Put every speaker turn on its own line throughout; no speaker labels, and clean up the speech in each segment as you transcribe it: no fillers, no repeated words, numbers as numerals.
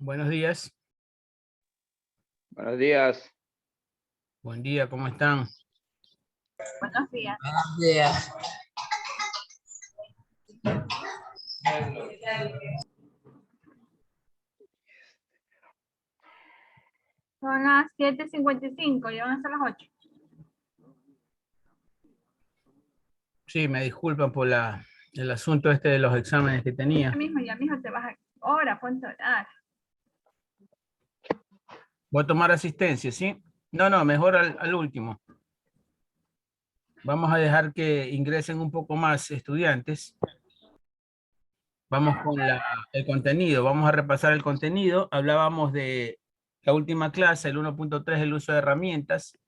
Buenos días.
Buenos días.
Buen día, ¿cómo están?
Buenos días.
Buenos días.
Son las 7:55, ya van a ser las 8.
Sí, me disculpan por el asunto este de los exámenes que tenía.
Ya mismo te vas a... Ahora, ponte a orar.
Voy a tomar asistencia, ¿sí? No, mejor al último. Vamos a dejar que ingresen un poco más estudiantes. Vamos con el contenido. Vamos a repasar el contenido. Hablábamos de la última clase, el 1.3, el uso de herramientas.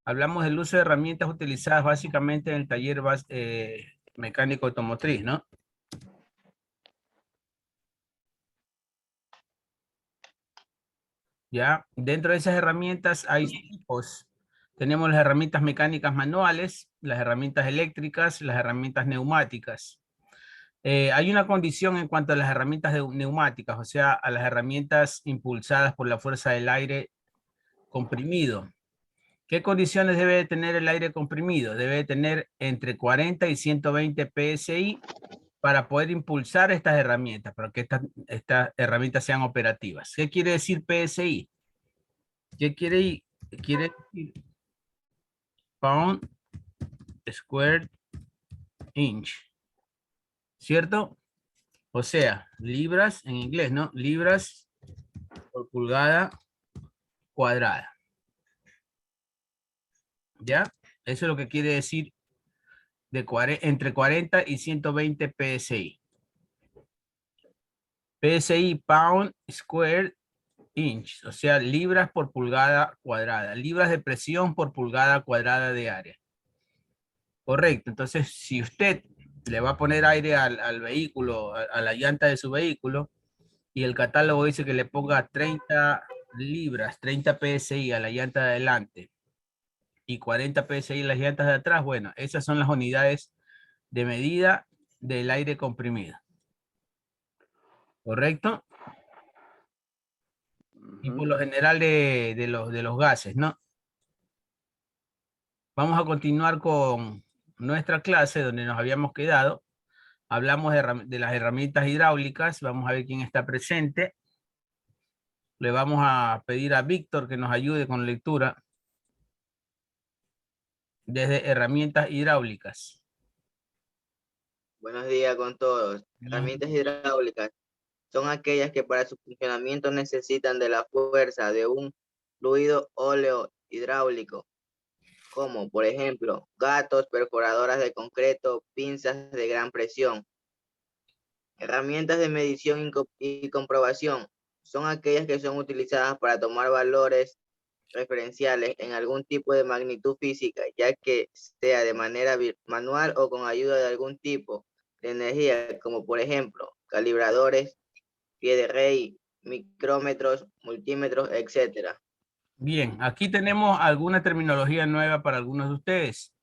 Hablamos del uso de herramientas utilizadas básicamente en el taller mecánico automotriz, ¿no? Ya, dentro de esas herramientas hay tipos. Tenemos las herramientas mecánicas manuales, las herramientas eléctricas, las herramientas neumáticas. Hay una condición en cuanto a las herramientas neumáticas, o sea, a las herramientas impulsadas por la fuerza del aire comprimido. ¿Qué condiciones debe de tener el aire comprimido? Debe de tener entre 40 y 120 PSI para poder impulsar estas herramientas, para que estas herramientas sean operativas. ¿Qué quiere decir PSI? ¿Qué quiere decir? Pound square inch. ¿Cierto? O sea, libras en inglés, ¿no? Libras por pulgada cuadrada. ¿Ya? Eso es lo que quiere decir entre 40 y 120 PSI. PSI, pound square inch, o sea, libras por pulgada cuadrada. Libras de presión por pulgada cuadrada de área. Correcto. Entonces, si usted le va a poner aire al vehículo, a la llanta de su vehículo, y el catálogo dice que le ponga 30 libras, 30 PSI a la llanta de adelante y 40 PSI a las llantas de atrás, bueno, esas son las unidades de medida del aire comprimido. ¿Correcto? Y por lo general de los gases, ¿no? Vamos a continuar con nuestra clase donde nos habíamos quedado. Hablamos de las herramientas hidráulicas. Vamos a ver quién está presente. Le vamos a pedir a Víctor que nos ayude con lectura desde herramientas hidráulicas.
Buenos días con todos. Herramientas hidráulicas son aquellas que para su funcionamiento necesitan de la fuerza de un fluido óleo hidráulico, como por ejemplo gatos, perforadoras de concreto, pinzas de gran presión. Herramientas de medición y comprobación son aquellas que son utilizadas para tomar valores referenciales en algún tipo de magnitud física, ya que sea de manera manual o con ayuda de algún tipo de energía, como por ejemplo calibradores, pie de rey, micrómetros, multímetros, etc.
Bien, aquí tenemos alguna terminología nueva para algunos de ustedes.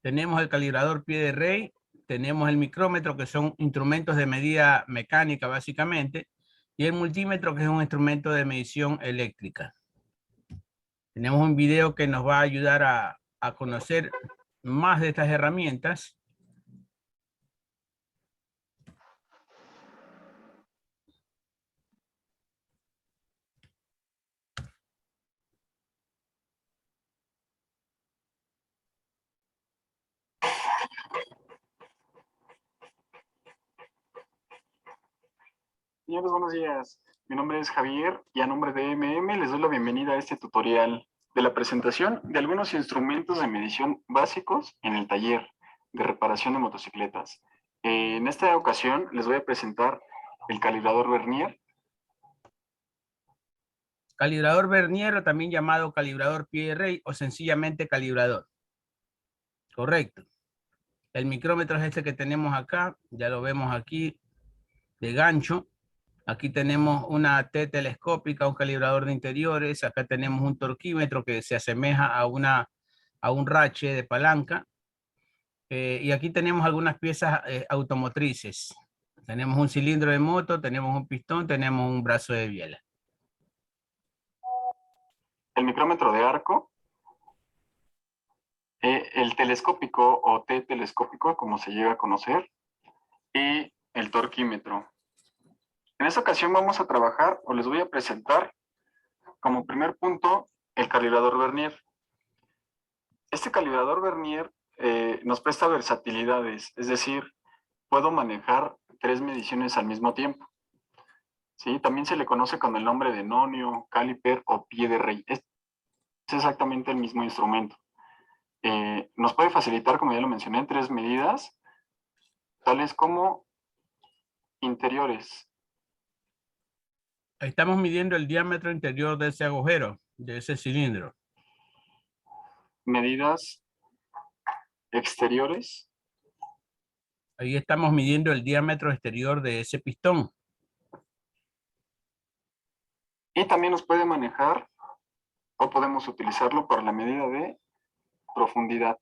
Tenemos el calibrador pie de rey, tenemos el micrómetro, que son instrumentos de medida mecánica básicamente, y el multímetro, que es un instrumento de medición eléctrica. Tenemos un video que nos va a ayudar a conocer más de estas herramientas.
Señores, buenos días. Mi nombre es Javier y a nombre de MM les doy la bienvenida a este tutorial de la presentación de algunos instrumentos de medición básicos en el taller de reparación de motocicletas. En esta ocasión les voy a presentar el calibrador Vernier.
Calibrador Vernier, o también llamado calibrador pie de rey o sencillamente calibrador. Correcto. El micrómetro es este que tenemos acá, ya lo vemos aquí de gancho. Aquí tenemos una T telescópica, un calibrador de interiores. Acá tenemos un torquímetro que se asemeja a un rache de palanca. Y aquí tenemos algunas piezas automotrices. Tenemos un cilindro de moto, tenemos un pistón, tenemos un brazo de biela.
El micrómetro de arco. El telescópico o T telescópico, como se llega a conocer. Y el torquímetro. En esta ocasión vamos a trabajar, o les voy a presentar, como primer punto, el calibrador Vernier. Este calibrador Vernier nos presta versatilidades, es decir, puedo manejar 3 mediciones al mismo tiempo. ¿Sí? También se le conoce con el nombre de nonio, caliper o pie de rey. Es exactamente el mismo instrumento. Nos puede facilitar, como ya lo mencioné, 3 medidas, tales como interiores.
Estamos midiendo el diámetro interior de ese agujero, de ese cilindro.
Medidas exteriores.
Ahí estamos midiendo el diámetro exterior de ese pistón.
Y también nos puede manejar, o podemos utilizarlo para la medida de profundidad.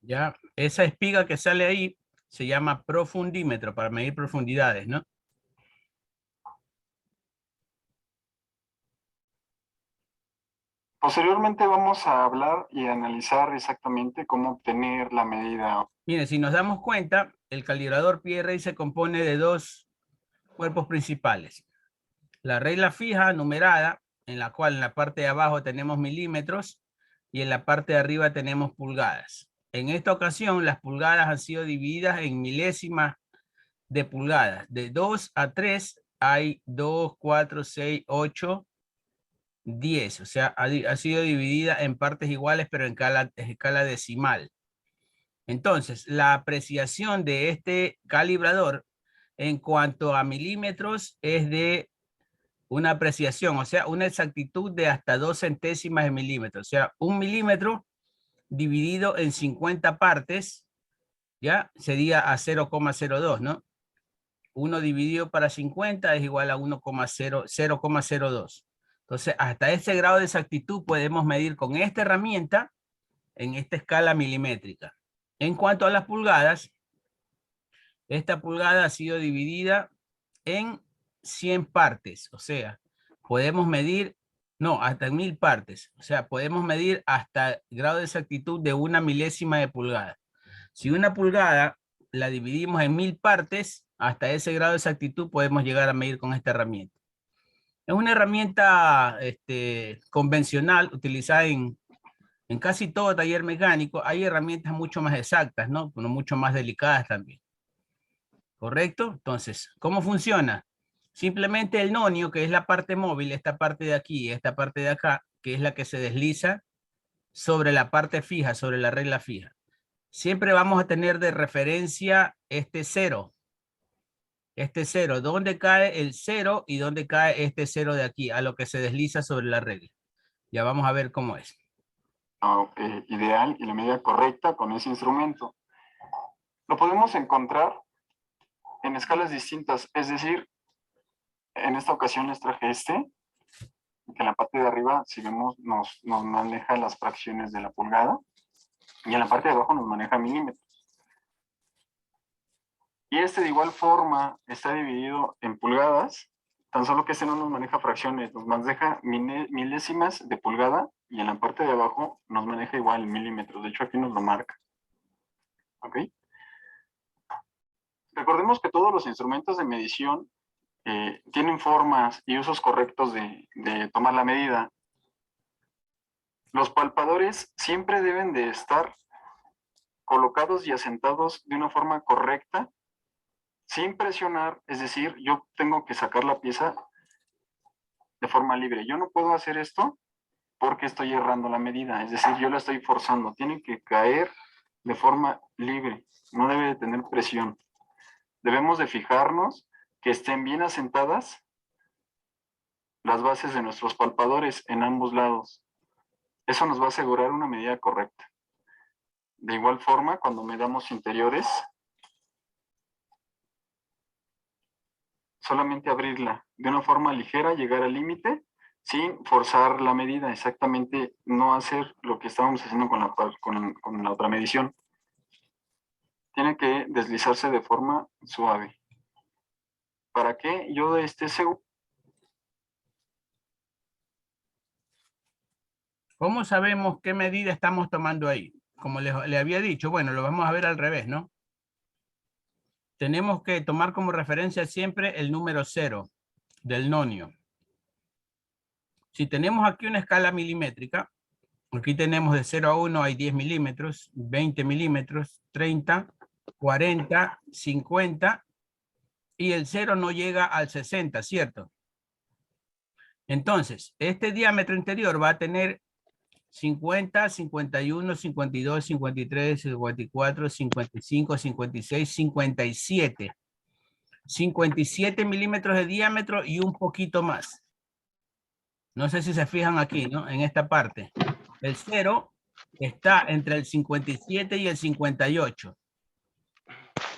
Ya, esa espiga que sale ahí se llama profundímetro para medir profundidades, ¿no?
Posteriormente vamos a hablar y analizar exactamente cómo obtener la medida.
Miren, si nos damos cuenta, el calibrador pie de rey se compone de 2 cuerpos principales. La regla fija numerada, en la cual en la parte de abajo tenemos milímetros y en la parte de arriba tenemos pulgadas. En esta ocasión, las pulgadas han sido divididas en milésimas de pulgadas. De 2 a 3 hay 2, 4, 6, 8, 10. O sea, ha sido dividida en partes iguales, pero en escala decimal. Entonces, la apreciación de este calibrador en cuanto a milímetros es de una apreciación, o sea, una exactitud de hasta 2 centésimas de milímetro. O sea, 1 milímetro dividido en 50 partes, ya sería a 0,02, ¿no? 1 dividido para 50 es igual a 0,02. Entonces, hasta ese grado de exactitud podemos medir con esta herramienta en esta escala milimétrica. En cuanto a las pulgadas, esta pulgada ha sido dividida en 100 partes, o sea, podemos medir, no, hasta 1000 partes, o sea, podemos medir hasta grado de exactitud de 1 milésima de pulgada. Si una pulgada la dividimos en 1000 partes, hasta ese grado de exactitud podemos llegar a medir con esta herramienta. Es una herramienta convencional utilizada en casi todo taller mecánico. Hay herramientas mucho más exactas, ¿no? Pero mucho más delicadas también. ¿Correcto? Entonces, ¿cómo funciona? Simplemente el nonio, que es la parte móvil, esta parte de aquí, esta parte de acá, que es la que se desliza sobre la parte fija, sobre la regla fija. Siempre vamos a tener de referencia este 0. Este 0, ¿dónde cae el 0 y dónde cae este 0 de aquí? A lo que se desliza sobre la regla. Ya vamos a ver cómo es.
Ideal y la medida correcta con ese instrumento. Lo podemos encontrar en escalas distintas, es decir, en esta ocasión les traje que en la parte de arriba, si vemos, nos maneja las fracciones de la pulgada y en la parte de abajo nos maneja milímetros. Y de igual forma está dividido en pulgadas Tan solo que este no nos maneja fracciones, nos maneja milésimas de pulgada y en la parte de abajo nos maneja igual milímetros. De hecho, aquí nos lo marca. ¿Ok? Recordemos que todos los instrumentos de medición tienen formas y usos correctos de tomar la medida. Los palpadores siempre deben de estar colocados y asentados de una forma correcta, sin presionar, es decir, yo tengo que sacar la pieza de forma libre. Yo no puedo hacer esto porque estoy errando la medida, es decir, yo la estoy forzando. Tiene que caer de forma libre, no debe de tener presión. Debemos de fijarnos que estén bien asentadas las bases de nuestros palpadores en ambos lados. Eso nos va a asegurar una medida correcta. De igual forma, cuando medamos interiores, solamente abrirla de una forma ligera, llegar al límite, sin forzar la medida, exactamente no hacer lo que estábamos haciendo con la otra medición. Tiene que deslizarse de forma suave. ¿Para qué? Yo esté seguro.
¿Cómo sabemos qué medida estamos tomando ahí? Como le había dicho, bueno, lo vamos a ver al revés, ¿no? Tenemos que tomar como referencia siempre el número 0 del nonio. Si tenemos aquí una escala milimétrica, aquí tenemos de 0 a 1 hay 10 milímetros, 20 milímetros, 30, 40, 50 y el 0 no llega al 60, ¿cierto? Entonces, este diámetro interior va a tener 50, 51, 52, 53, 54, 55, 56, 57. 57 milímetros de diámetro y un poquito más. No sé si se fijan aquí, ¿no? En esta parte. El 0 está entre el 57 y el 58.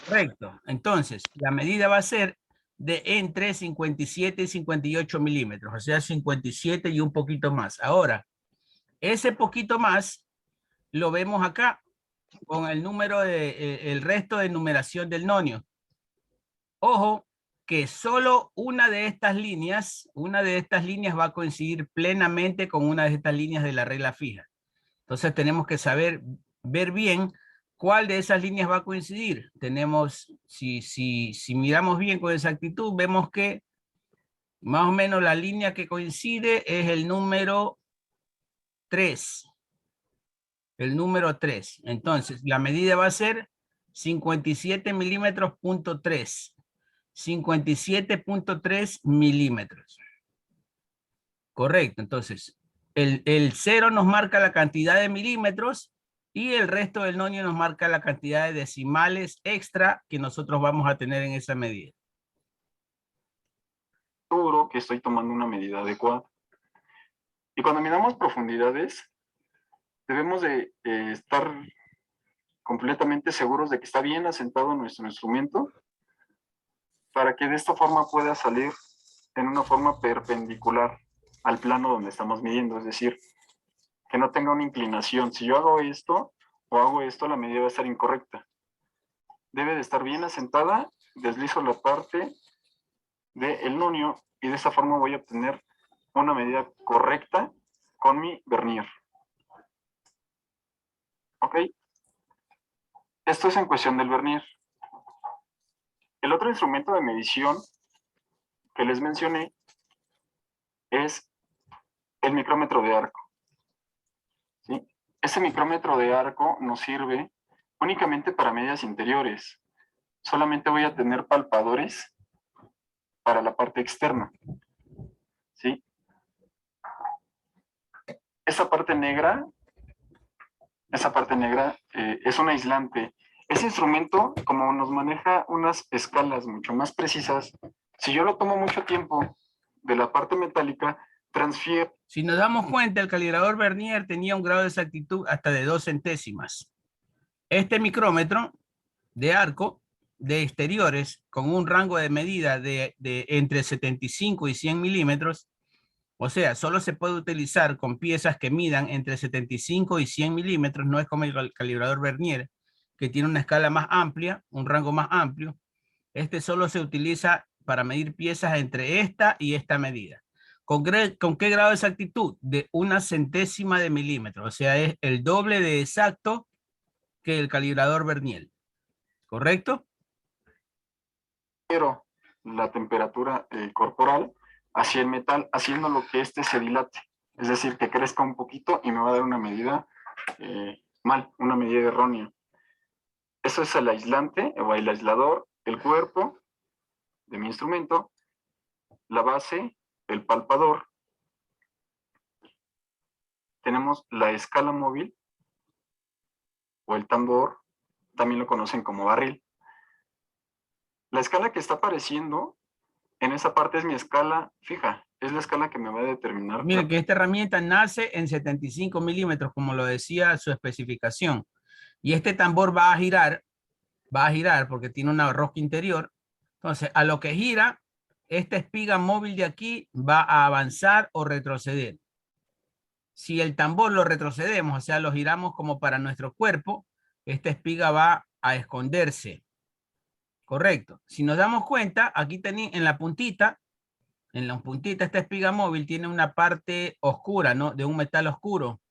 Correcto. Entonces, la medida va a ser de entre 57 y 58 milímetros, o sea, 57 y un poquito más. Ahora, ese poquito más lo vemos acá con el número el resto de numeración del nonio. Ojo que solo una de estas líneas va a coincidir plenamente con una de estas líneas de la regla fija. Entonces tenemos que ver bien cuál de esas líneas va a coincidir. Tenemos, si miramos bien con exactitud, vemos que más o menos la línea que coincide es el número 3. El número 3. Entonces, la medida va a ser 57 milímetros punto 3. 57.3 milímetros. Correcto. Entonces, el 0 nos marca la cantidad de milímetros y el resto del nonio nos marca la cantidad de decimales extra que nosotros vamos a tener en esa medida.
Seguro que estoy tomando una medida adecuada. Y cuando miramos profundidades, debemos de estar completamente seguros de que está bien asentado nuestro instrumento para que de esta forma pueda salir en una forma perpendicular al plano donde estamos midiendo, es decir, que no tenga una inclinación. Si yo hago esto o hago esto, la medida va a estar incorrecta. Debe de estar bien asentada, deslizo la parte del nonio y de esta forma voy a obtener una medida correcta con mi vernier. ¿Ok? Esto es en cuestión del vernier. El otro instrumento de medición que les mencioné es el micrómetro de arco. ¿Sí? Este micrómetro de arco nos sirve únicamente para medidas interiores. Solamente voy a tener palpadores para la parte externa. ¿Sí? Esa parte negra es un aislante. Ese instrumento, como nos maneja unas escalas mucho más precisas, si yo lo tomo mucho tiempo de la parte metálica, transfiere.
Si nos damos cuenta, el calibrador vernier tenía un grado de exactitud hasta de 2 centésimas. Este micrómetro de arco de exteriores con un rango de medida de entre 75 y 100 milímetros, o sea, solo se puede utilizar con piezas que midan entre 75 y 100 milímetros, no es como el calibrador vernier, que tiene una escala más amplia, un rango más amplio. Este solo se utiliza para medir piezas entre esta y esta medida. ¿Con qué grado de exactitud? De 1/100 de milímetro. O sea, es el doble de exacto que el calibrador Verniel. ¿Correcto?
Pero la temperatura corporal hacia el metal, haciendo lo que este se dilate. Es decir, que crezca un poquito y me va a dar una medida una medida errónea. Eso es el aislante o el aislador, el cuerpo de mi instrumento, la base, el palpador. Tenemos la escala móvil o el tambor, también lo conocen como barril. La escala que está apareciendo en esa parte es mi escala fija, es la escala que me va a determinar.
Miren que esta herramienta nace en 75 milímetros, como lo decía su especificación. Y este tambor va a girar porque tiene una rosca interior. Entonces, a lo que gira, esta espiga móvil de aquí va a avanzar o retroceder. Si el tambor lo retrocedemos, o sea, lo giramos como para nuestro cuerpo, esta espiga va a esconderse. Correcto. Si nos damos cuenta, aquí en la puntita, esta espiga móvil tiene una parte oscura, ¿no? De un metal oscuro.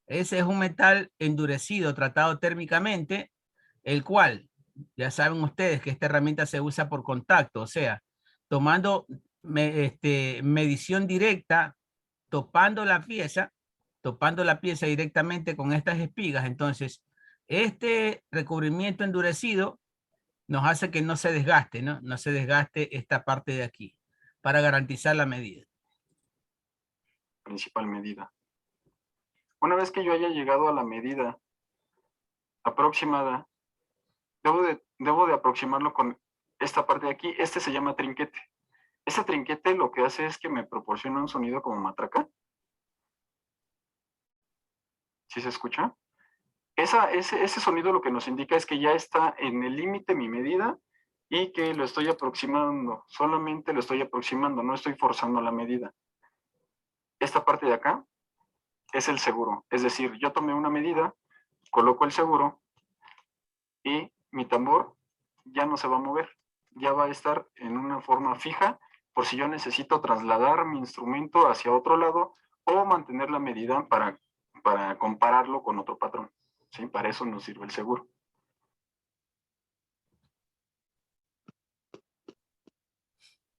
Ese es un metal endurecido, tratado térmicamente, el cual, ya saben ustedes que esta herramienta se usa por contacto, o sea, tomando medición directa, topando la pieza directamente con estas espigas. Entonces, este recubrimiento endurecido nos hace que no se desgaste, ¿no? No se desgaste esta parte de aquí, para garantizar la medida.
Principal medida. Una vez que yo haya llegado a la medida aproximada, debo de aproximarlo con esta parte de aquí. Este se llama trinquete. Ese trinquete lo que hace es que me proporciona un sonido como matraca. ¿Sí se escucha? Ese sonido lo que nos indica es que ya está en el límite mi medida y que lo estoy aproximando. Solamente lo estoy aproximando, no estoy forzando la medida. Esta parte de acá es el seguro. Es decir, yo tomé una medida, coloco el seguro y mi tambor ya no se va a mover. Ya va a estar en una forma fija por si yo necesito trasladar mi instrumento hacia otro lado o mantener la medida para compararlo con otro patrón. ¿Sí? Para eso nos sirve el seguro.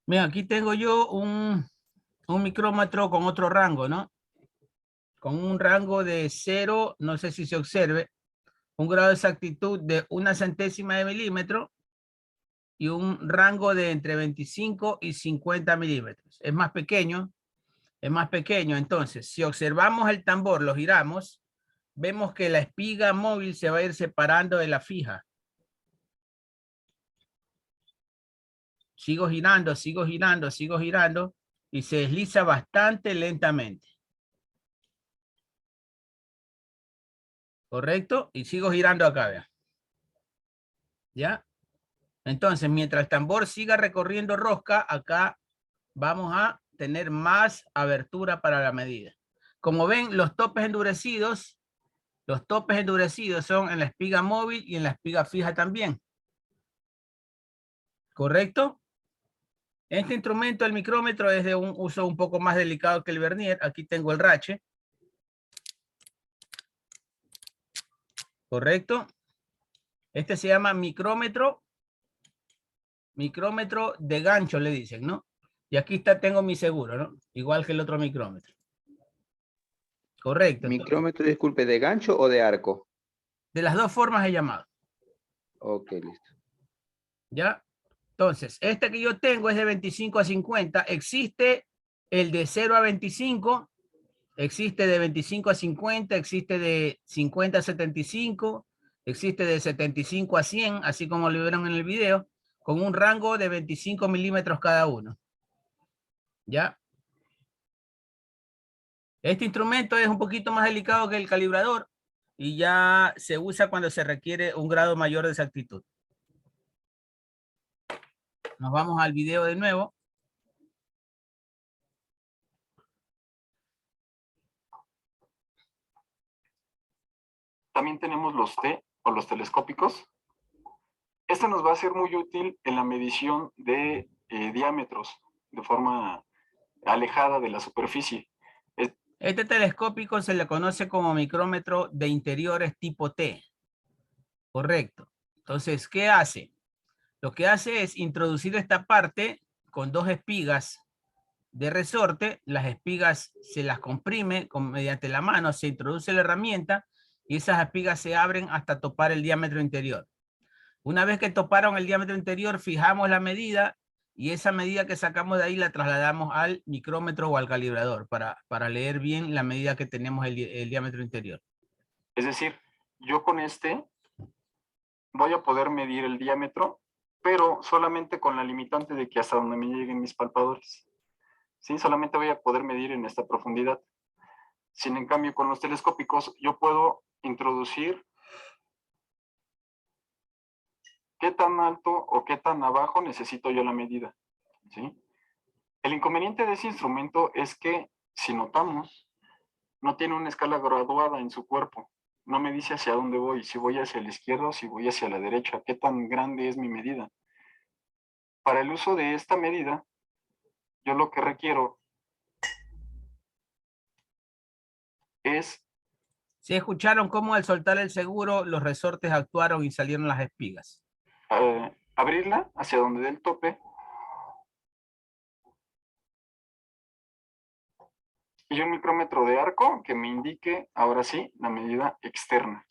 Mira, aquí tengo yo un micrómetro con otro rango, ¿no? Con un rango de 0, no sé si se observe, un grado de exactitud de 1/100 de milímetro y un rango de entre 25 y 50 milímetros. Es más pequeño. Entonces, si observamos el tambor, lo giramos, vemos que la espiga móvil se va a ir separando de la fija. Sigo girando y se desliza bastante lentamente. ¿Correcto? Y sigo girando acá, vean. ¿Ya? Entonces, mientras el tambor siga recorriendo rosca, acá vamos a tener más abertura para la medida. Como ven, los topes endurecidos son en la espiga móvil y en la espiga fija también. ¿Correcto? Este instrumento, el micrómetro, es de un uso un poco más delicado que el vernier. Aquí tengo el rache. ¿Correcto? Este se llama micrómetro de gancho, le dicen, ¿no? Y aquí tengo mi seguro, ¿no? Igual que el otro micrómetro. Correcto.
Micrómetro, disculpe, ¿de gancho o de arco?
De las dos formas he llamado.
Ok, listo.
¿Ya? Entonces, este que yo tengo es de 25 a 50. Existe el de 0 a 25. Existe de 25 a 50. Existe de 50 a 75. Existe de 75 a 100, así como lo vieron en el video, con un rango de 25 milímetros cada uno. ¿Ya? Este instrumento es un poquito más delicado que el calibrador y ya se usa cuando se requiere un grado mayor de exactitud. Nos vamos al video de nuevo.
También tenemos los T o los telescópicos. Este nos va a ser muy útil en la medición de diámetros de forma alejada de la superficie.
Este telescópico se le conoce como micrómetro de interiores tipo T. Correcto. Entonces, ¿qué hace? Lo que hace es introducir esta parte con 2 espigas de resorte. Las espigas se las comprime mediante la mano, se introduce la herramienta y esas espigas se abren hasta topar el diámetro interior. Una vez que toparon el diámetro interior, fijamos la medida y esa medida que sacamos de ahí la trasladamos al micrómetro o al calibrador para leer bien la medida que tenemos el diámetro interior.
Es decir, yo con este voy a poder medir el diámetro, pero solamente con la limitante de que hasta donde me lleguen mis palpadores. ¿Sí? Solamente voy a poder medir en esta profundidad. Sin en cambio, con los telescópicos yo puedo introducir qué tan alto o qué tan abajo necesito yo la medida. ¿Sí? El inconveniente de ese instrumento es que, si notamos, no tiene una escala graduada en su cuerpo. No me dice hacia dónde voy, si voy hacia la izquierda o si voy hacia la derecha, qué tan grande es mi medida. Para el uso de esta medida, yo lo que requiero es...
¿Sí escucharon cómo al soltar el seguro los resortes actuaron y salieron las espigas?
Abrirla hacia donde dé el tope y un micrómetro de arco que me indique, ahora sí, la medida externa.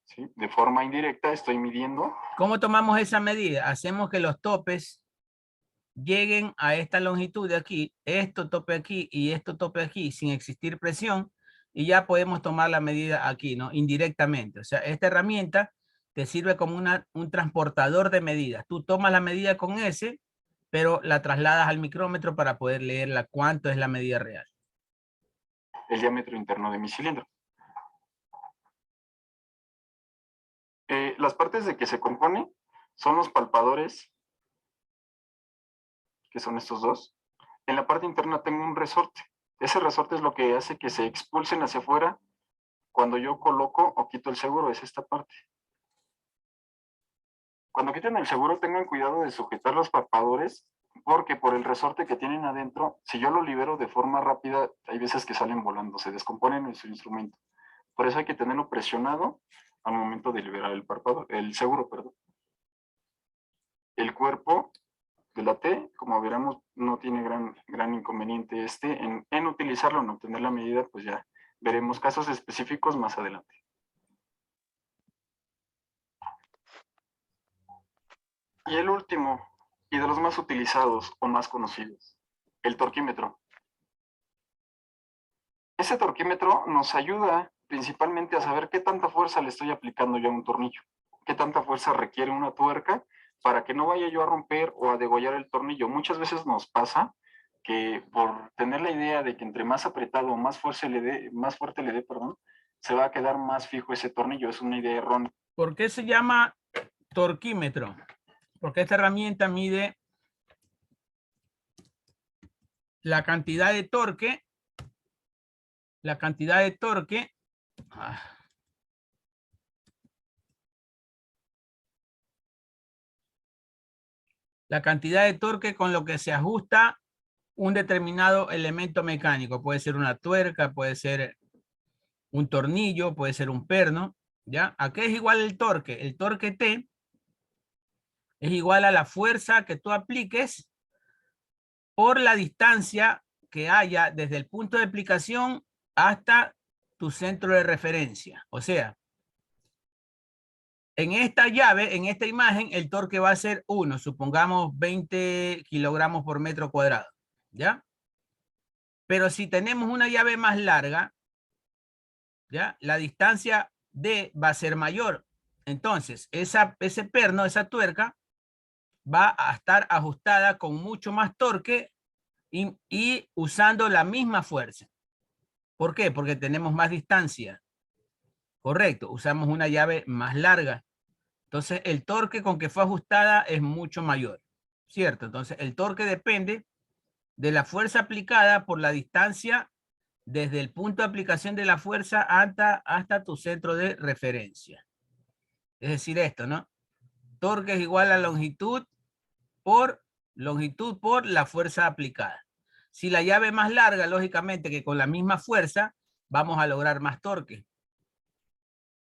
¿Sí? De forma indirecta estoy midiendo.
¿Cómo tomamos esa medida? Hacemos que los topes lleguen a esta longitud de aquí, esto tope aquí y esto tope aquí sin existir presión y ya podemos tomar la medida aquí, ¿no? Indirectamente. O sea, esta herramienta te sirve como un transportador de medidas. Tú tomas la medida con ese, pero la trasladas al micrómetro para poder leerla cuánto es la medida real.
El diámetro interno de mi cilindro. Las partes de que se compone son los palpadores, que son estos dos. En la parte interna tengo un resorte. Ese resorte es lo que hace que se expulsen hacia afuera cuando yo coloco o quito el seguro, es esta parte. Cuando quiten el seguro, tengan cuidado de sujetar los palpadores, porque por el resorte que tienen adentro, si yo lo libero de forma rápida, hay veces que salen volando, se descomponen en su instrumento. Por eso hay que tenerlo presionado al momento de liberar el seguro, perdón. El cuerpo de la T, como veremos, no tiene gran inconveniente en utilizarlo, en obtener la medida, pues ya veremos casos específicos más adelante. Y el último, y de los más utilizados o más conocidos, el torquímetro. Ese torquímetro nos ayuda principalmente a saber qué tanta fuerza le estoy aplicando yo a un tornillo, qué tanta fuerza requiere una tuerca para que no vaya yo a romper o a degollar el tornillo. Muchas veces nos pasa que por tener la idea de que entre más apretado o más fuerte le dé, se va a quedar más fijo ese tornillo. Es una idea errónea.
¿Por qué se llama torquímetro? Porque esta herramienta mide la cantidad de torque, la cantidad de torque con lo que se ajusta un determinado elemento mecánico. Puede ser una tuerca, puede ser un tornillo, puede ser un perno, ¿ya? ¿A qué es igual el torque? El torque T es igual a la fuerza que tú apliques por la distancia que haya desde el punto de aplicación hasta tu centro de referencia. O sea, en esta llave, en esta imagen, el torque va a ser 1, supongamos 20 kilogramos por metro cuadrado, ¿ya? Pero si tenemos una llave más larga, ¿ya? La distancia D va a ser mayor. Entonces, ese perno, esa tuerca, va a estar ajustada con mucho más torque y usando la misma fuerza. ¿Por qué? Porque tenemos más distancia. Correcto, usamos una llave más larga. Entonces, el torque con que fue ajustada es mucho mayor, ¿cierto? Entonces, el torque depende de la fuerza aplicada por la distancia desde el punto de aplicación de la fuerza hasta tu centro de referencia. Es decir, esto, ¿no? Torque es igual a longitud por Longitud por la fuerza aplicada. Si la llave es más larga, lógicamente que con la misma fuerza vamos a lograr más torque.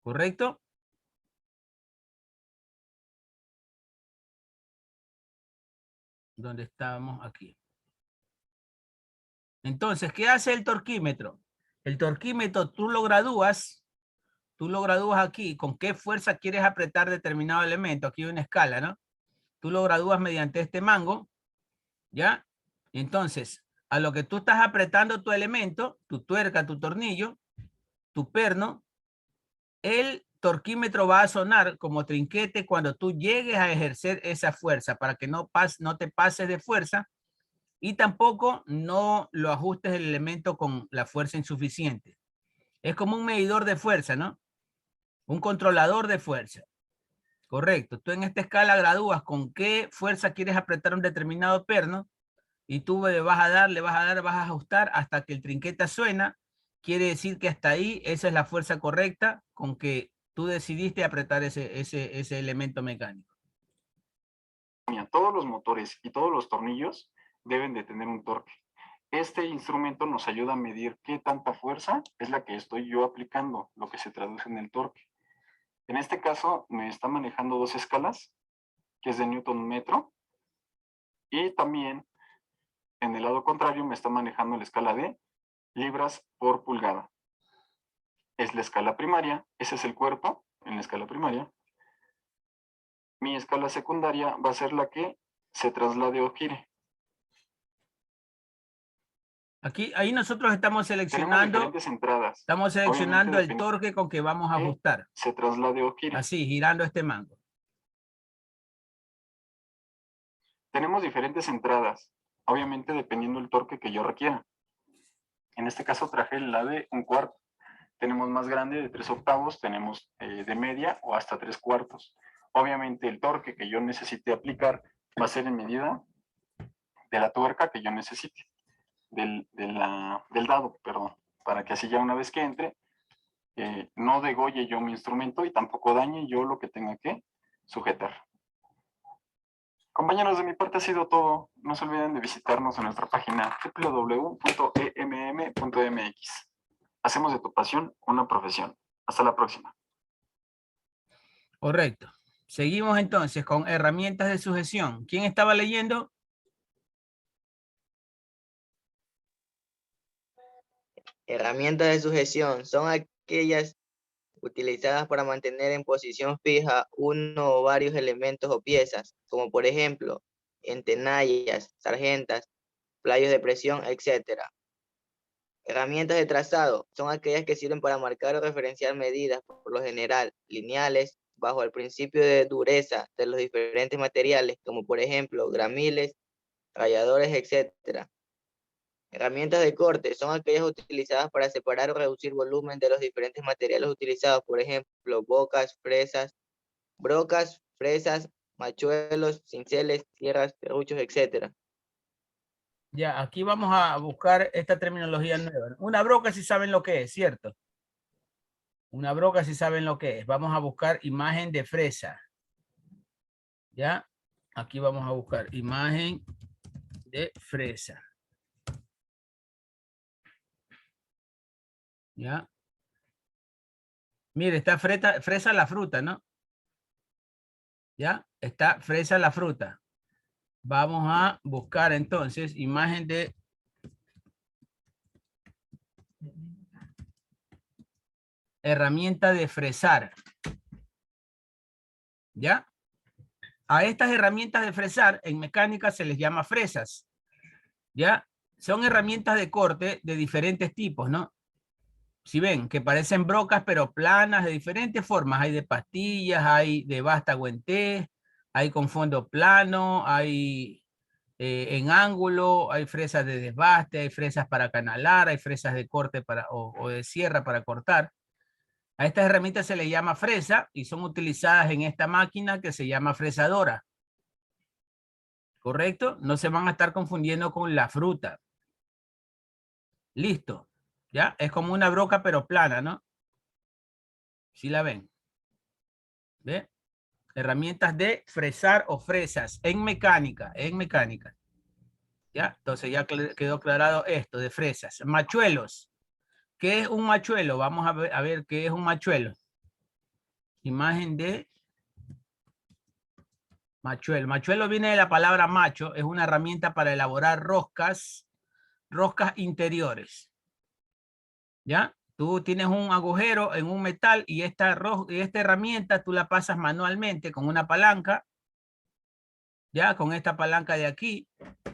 ¿Correcto? ¿Dónde estábamos? Aquí. Entonces, ¿qué hace el torquímetro? El torquímetro tú lo gradúas aquí, con qué fuerza quieres apretar determinado elemento. Aquí hay una escala, ¿no? Tú lo gradúas mediante este mango, ¿ya? Entonces, a lo que tú estás apretando tu elemento, tu tuerca, tu tornillo, tu perno, el torquímetro va a sonar como trinquete cuando tú llegues a ejercer esa fuerza, para que no te pases de fuerza y tampoco no lo ajustes el elemento con la fuerza insuficiente. Es como un medidor de fuerza, ¿no? Un controlador de fuerza. Correcto. Tú en esta escala gradúas con qué fuerza quieres apretar un determinado perno y tú le vas a dar, vas a ajustar hasta que el trinquete suena. Quiere decir que hasta ahí esa es la fuerza correcta con que tú decidiste apretar ese elemento mecánico.
Todos los motores y todos los tornillos deben de tener un torque. Este instrumento nos ayuda a medir qué tanta fuerza es la que estoy yo aplicando, lo que se traduce en el torque. En este caso me está manejando dos escalas, que es de Newton metro, y también en el lado contrario me está manejando la escala de libras por pulgada. Es la escala primaria, ese es el cuerpo en la escala primaria. Mi escala secundaria va a ser la que se traslade o gire.
Ahí nosotros estamos seleccionando,
entradas.
Estamos seleccionando
Obviamente,
el torque con que vamos a ajustar.
Se traslade o gire.
Así, girando este mango.
Tenemos diferentes entradas, obviamente dependiendo del torque que yo requiera. En este caso traje la de 1/4. Tenemos más grande de 3/8, tenemos de media o hasta 3/4. Obviamente el torque que yo necesite aplicar va a ser en medida de la tuerca que yo necesite, del dado, perdón, para que así ya una vez que entre, no degolle yo mi instrumento y tampoco dañe yo lo que tenga que sujetar. Compañeros, de mi parte ha sido todo. No se olviden de visitarnos en nuestra página www.emm.mx. Hacemos de tu pasión una profesión. Hasta la próxima.
Correcto. Seguimos entonces con herramientas de sujeción. ¿Quién estaba leyendo?
Herramientas de sujeción son aquellas utilizadas para mantener en posición fija uno o varios elementos o piezas, como por ejemplo, entenallas, sargentas, playos de presión, etc. Herramientas de trazado son aquellas que sirven para marcar o referenciar medidas, por lo general lineales, bajo el principio de dureza de los diferentes materiales, como por ejemplo gramiles, ralladores, etc. Herramientas de corte son aquellas utilizadas para separar o reducir volumen de los diferentes materiales utilizados, por ejemplo, brocas, fresas, machuelos, cinceles, sierras, serruchos, etc.
Ya, aquí vamos a buscar esta terminología nueva. Una broca si saben lo que es, ¿cierto? Una broca si saben lo que es. Vamos a buscar imagen de fresa. ¿Ya? Aquí vamos a buscar imagen de fresa. ¿Ya? Mire, está fresa la fruta, ¿no? ¿Ya? Está fresa la fruta. Vamos a buscar entonces imagen de herramienta de fresar. ¿Ya? A estas herramientas de fresar en mecánica se les llama fresas. ¿Ya? Son herramientas de corte de diferentes tipos, ¿no? Si ven, que parecen brocas, pero planas, de diferentes formas. Hay de pastillas, hay de basta guenté, hay con fondo plano, hay en ángulo, hay fresas de desbaste, hay fresas para canalar, hay fresas de corte o de sierra para cortar. A estas herramientas se les llama fresa y son utilizadas en esta máquina que se llama fresadora. ¿Correcto? No se van a estar confundiendo con la fruta. Listo. ¿Ya? Es como una broca pero plana, ¿no? ¿Sí la ven? ¿Ve? Herramientas de fresar o fresas en mecánica, en mecánica. ¿Ya? Entonces ya quedó aclarado esto de fresas. Machuelos. ¿Qué es un machuelo? Vamos a ver qué es un machuelo. Imagen de machuelo. Machuelo viene de la palabra macho. Es una herramienta para elaborar roscas interiores. ¿Ya? Tú tienes un agujero en un metal y esta herramienta tú la pasas manualmente con una palanca. Ya, con esta palanca de aquí.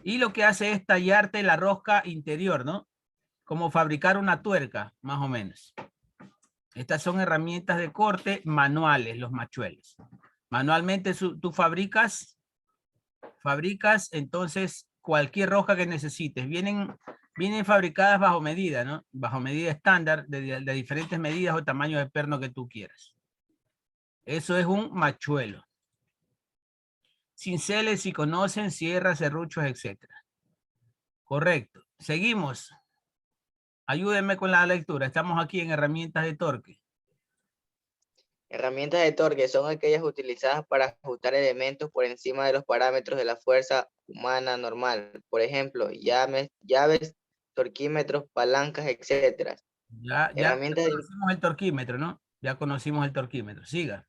Y lo que hace es tallarte la rosca interior, ¿no? Como fabricar una tuerca, más o menos. Estas son herramientas de corte manuales, los machuelos. Manualmente tú fabricas entonces cualquier rosca que necesites. Vienen fabricadas bajo medida, ¿no? Bajo medida estándar de diferentes medidas o tamaños de perno que tú quieras. Eso es un machuelo. Cinceles, si conocen, sierras, serruchos, etc. Correcto. Seguimos. Ayúdenme con la lectura. Estamos aquí en herramientas de torque.
Herramientas de torque son aquellas utilizadas para ajustar elementos por encima de los parámetros de la fuerza humana normal. Por ejemplo, llaves, torquímetros, palancas, etc.
Ya
Herramientas de,
conocimos el torquímetro, ¿no? Ya conocimos el torquímetro. Siga.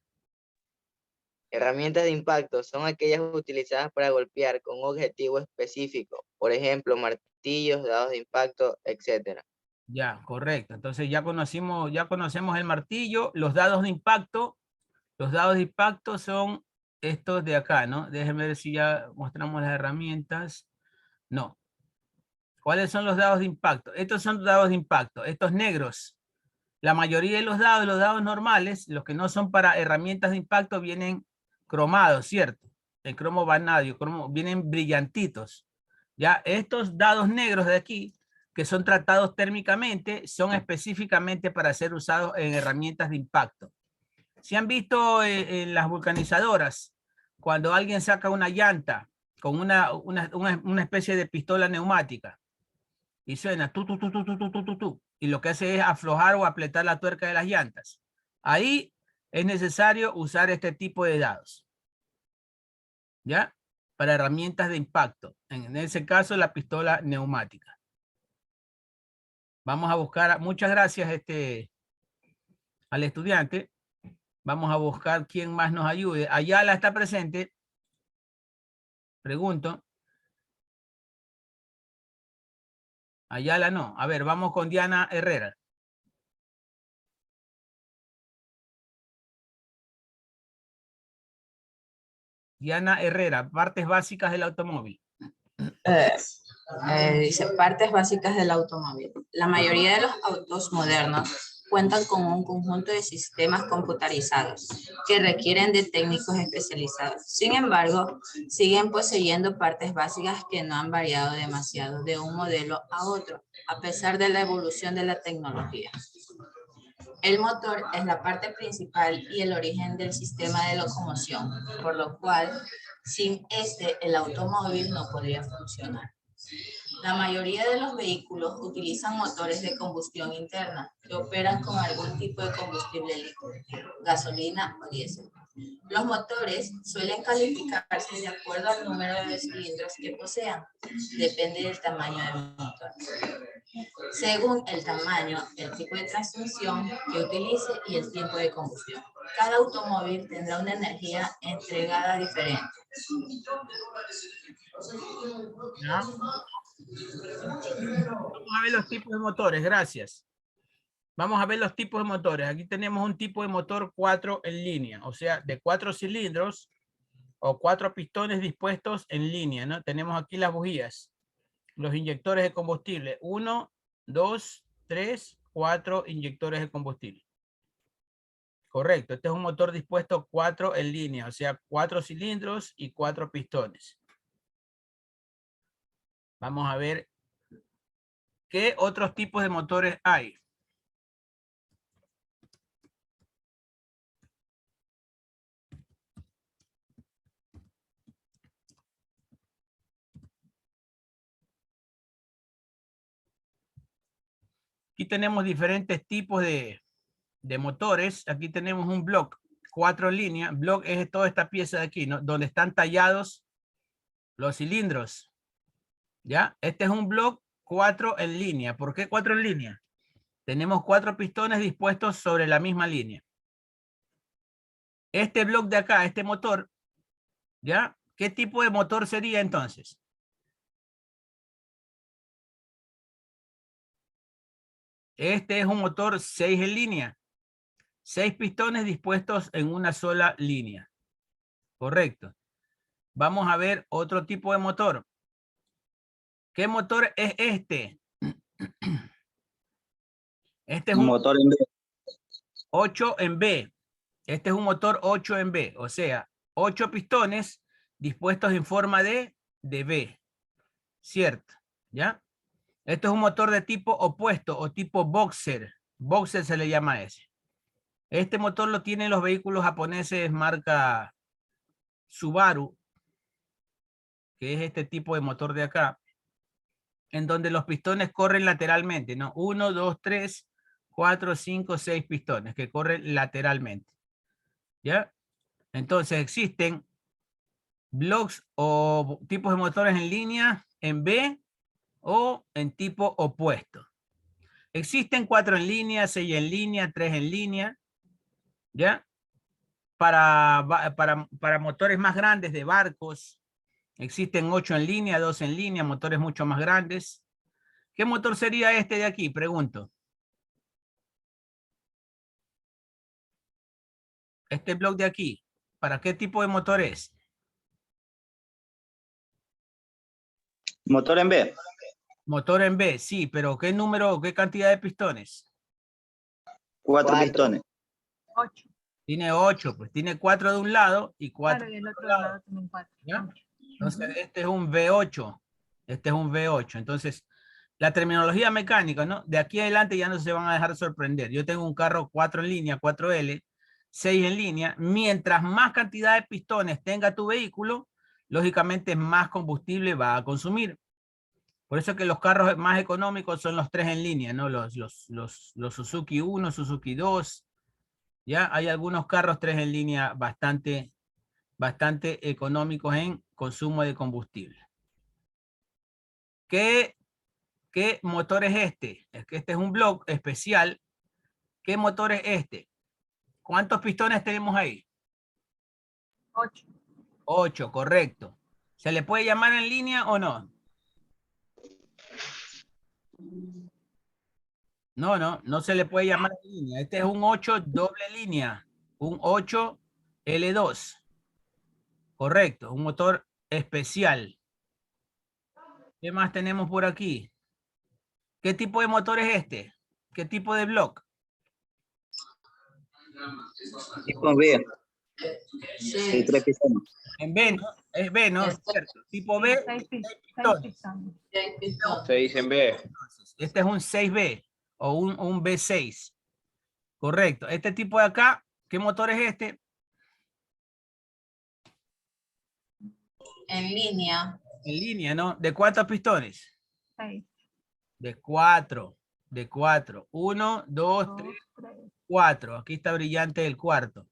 herramientas de impacto son aquellas utilizadas para golpear con un objetivo específico. Por ejemplo, martillos, dados de impacto, etc.
Ya, correcto. Entonces ya conocemos el martillo, los dados de impacto. Los dados de impacto son estos de acá, ¿no? Déjenme ver si ya mostramos las herramientas. No. ¿Cuáles son los dados de impacto? Estos son dados de impacto, estos negros. La mayoría de los dados normales, los que no son para herramientas de impacto, vienen cromados, ¿cierto? El cromo vanadio, vienen brillantitos. Ya, estos dados negros de aquí, que son tratados térmicamente, son específicamente para ser usados en herramientas de impacto. Si han visto en las vulcanizadoras, cuando alguien saca una llanta con una especie de pistola neumática y suena y lo que hace es aflojar o apretar la tuerca de las llantas. Ahí es necesario usar este tipo de dados. ¿Ya? Para herramientas de impacto. En ese caso, la pistola neumática. Vamos a buscar, muchas gracias al estudiante. Vamos a buscar quién más nos ayude. Ayala está presente. Pregunto. Ayala no. A ver, vamos con Diana Herrera. Diana Herrera, partes básicas del automóvil.
Dice partes básicas del automóvil. La mayoría de los autos modernos cuentan con un conjunto de sistemas computarizados que requieren de técnicos especializados. Sin embargo, siguen poseyendo partes básicas que no han variado demasiado de un modelo a otro, a pesar de la evolución de la tecnología. El motor es la parte principal y el origen del sistema de locomoción, por lo cual, sin este, el automóvil no podría funcionar. La mayoría de los vehículos utilizan motores de combustión interna que operan con algún tipo de combustible líquido, gasolina o diésel. Los motores suelen calificarse de acuerdo al número de cilindros que posean. Depende del tamaño del motor. Según el tamaño, el tipo de transmisión que utilice y el tiempo de combustión. Cada automóvil tendrá una energía entregada diferente.
¿Ya? Vamos a ver los tipos de motores, gracias. Vamos a ver los tipos de motores. Aquí tenemos un tipo de motor 4 en línea, o sea, de 4 cilindros o 4 pistones dispuestos en línea, ¿no? Tenemos aquí las bujías, los inyectores de combustible. 1, 2, 3, 4 inyectores de combustible. Correcto, este es un motor dispuesto 4 en línea, o sea, 4 cilindros y 4 pistones. Vamos a ver qué otros tipos de motores hay. Aquí tenemos diferentes tipos de motores. Aquí tenemos un bloque 4 en línea. Block es toda esta pieza de aquí, ¿no? Donde están tallados los cilindros. ¿Ya? Este es un block 4 en línea. ¿Por qué 4 en línea? Tenemos 4 pistones dispuestos sobre la misma línea. Este block de acá, este motor, ¿ya? ¿Qué tipo de motor sería entonces? Este es un motor 6 en línea. 6 pistones dispuestos en una sola línea. Correcto. Vamos a ver otro tipo de motor. ¿Qué motor es este? Este es un
motor en B.
8 en B. Este es un motor 8 en B. O sea, 8 pistones dispuestos en forma de B. ¿Cierto? ¿Ya? Este es un motor de tipo opuesto o tipo boxer. Boxer se le llama a ese. Este motor lo tienen los vehículos japoneses marca Subaru, que es este tipo de motor de acá, en donde los pistones corren lateralmente, ¿no? 1, 2, 3, 4, 5, 6 pistones que corren lateralmente. ¿Ya? Entonces existen blocks o tipos de motores en línea, en B o en tipo opuesto. Existen 4 en línea, 6 en línea, 3 en línea. ¿Ya? Para motores más grandes de barcos, existen 8 en línea, 2 en línea, motores mucho más grandes. ¿Qué motor sería este de aquí? Pregunto. Este bloque de aquí, ¿para qué tipo de motor es?
Motor en B.
Motor en B, sí, pero ¿qué número, qué cantidad de pistones?
4
Cuatro.
pistones.
8.
Tiene 8, pues tiene 4 de un lado y 4
Claro, y el
de
otro
otro lado.
lado también 4.
¿Ya? Entonces, este es un V8. Este es un V8. Entonces, la terminología mecánica, ¿no? De aquí adelante ya no se van a dejar sorprender. Yo tengo un carro 4 en línea, 4L, 6 en línea. Mientras más cantidad de pistones tenga tu vehículo, lógicamente más combustible va a consumir. Por eso que los carros más económicos son los 3 en línea, ¿no? Los Suzuki 1, Suzuki 2. Ya hay algunos carros 3 en línea bastante económicos en consumo de combustible. ¿Qué motor es este? Es que este es un block especial. ¿Qué motor es este? ¿Cuántos pistones tenemos ahí?
8.
8, correcto. ¿Se le puede llamar en línea o no? No se le puede llamar en línea. Este es un 8 doble línea. Un 8 L2. Correcto, un motor especial. ¿Qué más tenemos por aquí? ¿Qué tipo de motor es este? ¿Qué tipo de block?
Tipo B.
Sí.
3 pistones.
En B, ¿no? Es B, ¿no?
Es
Cierto. Tipo B,
6
pistones.
pistones.
6 pistones.
6 en B.
Entonces, este es un 6B o un B6. Correcto. Este tipo de acá, ¿qué motor es este?
En línea.
En línea, ¿no? ¿De cuántos pistones?
6.
De 4. De 4. 1, 2,
2,
3,
3.
4. Aquí está brillante el cuarto.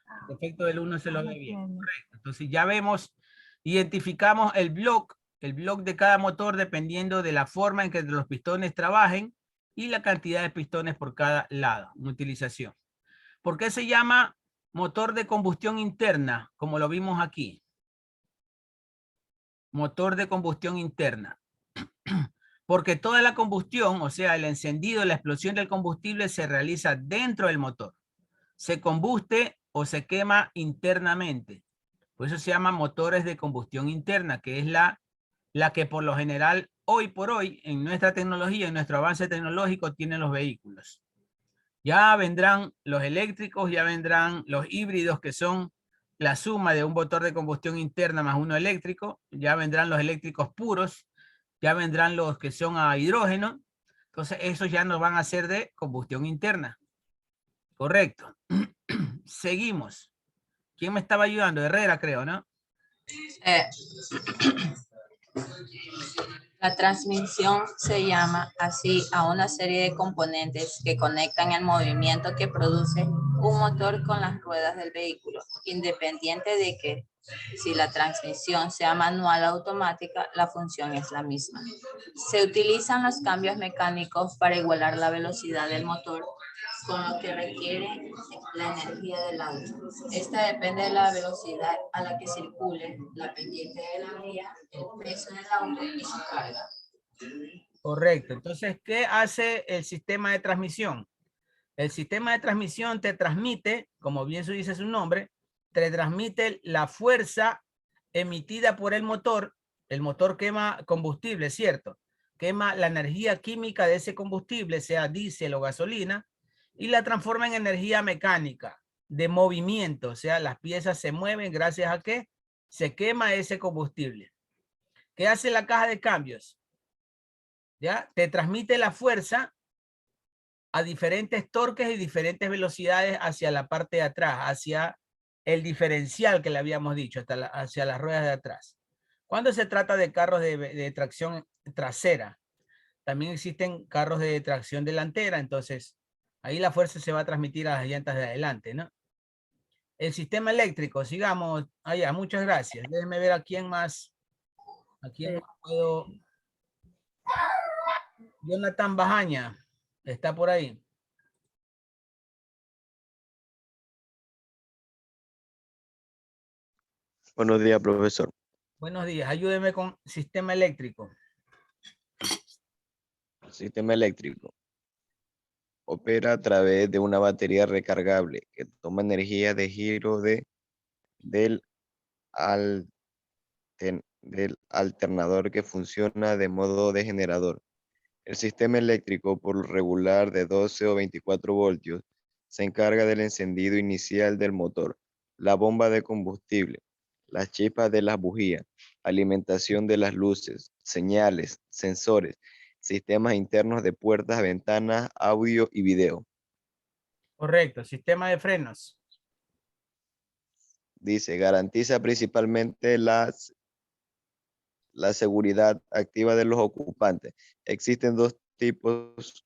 Ah,
El efecto del 1 se lo
no
ve bien.
entiendo.
Correcto. Entonces ya vemos, identificamos el block de cada motor dependiendo de la forma en que los pistones trabajen y la cantidad de pistones por cada lado, una utilización. ¿Por qué se llama motor de combustión interna, como lo vimos aquí? Motor de combustión interna. Porque toda la combustión, o sea, el encendido, la explosión del combustible se realiza dentro del motor. Se combuste o se quema internamente. Por eso se llama motores de combustión interna, que es la que por lo general, hoy por hoy, en nuestra tecnología, en nuestro avance tecnológico, tienen los vehículos. Ya vendrán los eléctricos, ya vendrán los híbridos, que son la suma de un motor de combustión interna más uno eléctrico. Ya vendrán los eléctricos puros, ya vendrán los que son a hidrógeno. Entonces, esos ya no van a ser de combustión interna. Correcto. Seguimos. ¿Quién me estaba ayudando? Herrera, creo, ¿no?
La transmisión se llama así a una serie de componentes que conectan el movimiento que produce un motor con las ruedas del vehículo, independiente de que si la transmisión sea manual o automática, la función es la misma. Se utilizan los cambios mecánicos para igualar la velocidad del motor con lo que requiere la energía del auto. Esta depende de la velocidad a la que circule, la pendiente de la vía, el peso del auto y su carga.
Correcto. Entonces, ¿qué hace el sistema de transmisión? El sistema de transmisión te transmite, como bien dice su nombre, te transmite la fuerza emitida por el motor. El motor quema combustible, ¿cierto? Quema la energía química de ese combustible, sea diésel o gasolina, y la transforma en energía mecánica de movimiento. O sea, las piezas se mueven gracias a que se quema ese combustible. ¿Qué hace la caja de cambios? ¿Ya? Te transmite la fuerza a diferentes torques y diferentes velocidades hacia la parte de atrás, hacia el diferencial que le habíamos dicho, hacia las ruedas de atrás. Cuando se trata de carros de tracción trasera, también existen carros de tracción delantera, entonces ahí la fuerza se va a transmitir a las llantas de adelante, ¿no? El sistema eléctrico, sigamos allá, muchas gracias. Déjenme ver a quién más puedo. Jonathan Bajaña, está por ahí.
Buenos días, profesor.
Buenos días, ayúdeme con sistema eléctrico.
El sistema eléctrico opera a través de una batería recargable que toma energía de giro del alternador que funciona de modo de generador. El sistema eléctrico, por lo regular de 12 o 24 voltios, se encarga del encendido inicial del motor, la bomba de combustible, las chispas de las bujías, alimentación de las luces, señales, sensores, sistemas internos de puertas, ventanas, audio y video.
Correcto, sistema de frenos.
Dice, garantiza principalmente la seguridad activa de los ocupantes. Existen dos tipos,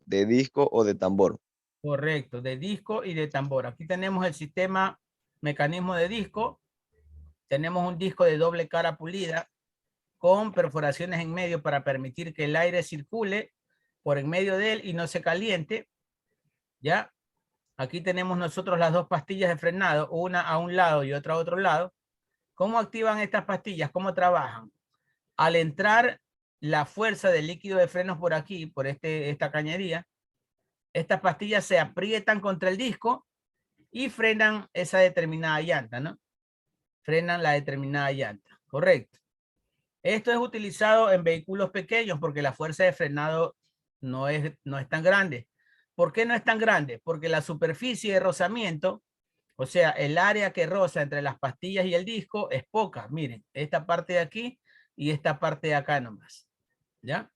de disco o de tambor.
Correcto, de disco y de tambor. Aquí tenemos el sistema mecanismo de disco. Tenemos un disco de doble cara pulida con perforaciones en medio para permitir que el aire circule por en medio de él y no se caliente. ¿Ya? Aquí tenemos nosotros las dos pastillas de frenado, una a un lado y otra a otro lado. ¿Cómo activan estas pastillas? ¿Cómo trabajan? Al entrar la fuerza del líquido de frenos por aquí, por esta cañería, estas pastillas se aprietan contra el disco y frenan esa determinada llanta, ¿no? Frenan la determinada llanta, correcto. Esto es utilizado en vehículos pequeños porque la fuerza de frenado no es tan grande. ¿Por qué no es tan grande? Porque la superficie de rozamiento, o sea, el área que roza entre las pastillas y el disco es poca. Miren, esta parte de aquí y esta parte de acá nomás. ¿Ya?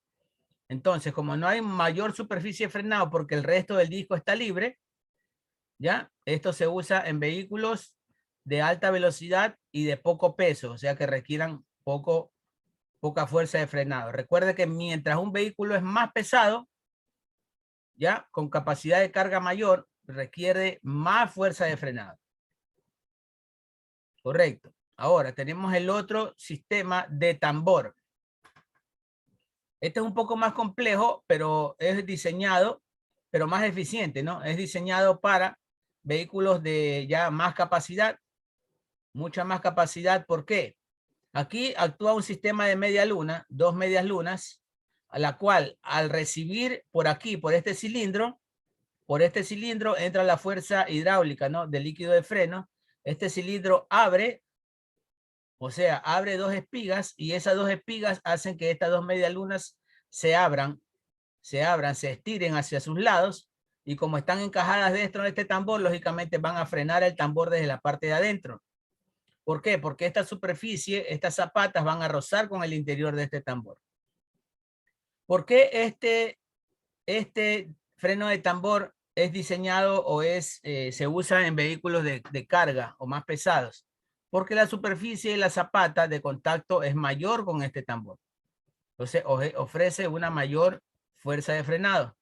Entonces, como no hay mayor superficie de frenado porque el resto del disco está libre, ¿ya? Esto se usa en vehículos de alta velocidad y de poco peso, o sea que requieran poca fuerza de frenado. Recuerde que mientras un vehículo es más pesado, ¿ya? Con capacidad de carga mayor, requiere más fuerza de frenado. Correcto. Ahora tenemos el otro sistema de tambor. Este es un poco más complejo, pero es diseñado, pero más eficiente, ¿no? Es diseñado para vehículos de ya más capacidad, mucha más capacidad. ¿Por qué? Aquí actúa un sistema de media luna, dos medias lunas, a la cual al recibir por aquí, por este cilindro entra la fuerza hidráulica, ¿no? Del líquido de freno. Este cilindro abre, o sea, abre dos espigas y esas dos espigas hacen que estas dos medias lunas se abran, se estiren hacia sus lados y como están encajadas dentro de este tambor, lógicamente van a frenar el tambor desde la parte de adentro. ¿Por qué? Porque esta superficie, estas zapatas van a rozar con el interior de este tambor. ¿Por qué este freno de tambor es diseñado o se usa en vehículos de carga o más pesados? Porque la superficie de la zapata de contacto es mayor con este tambor. Entonces ofrece una mayor fuerza de frenado.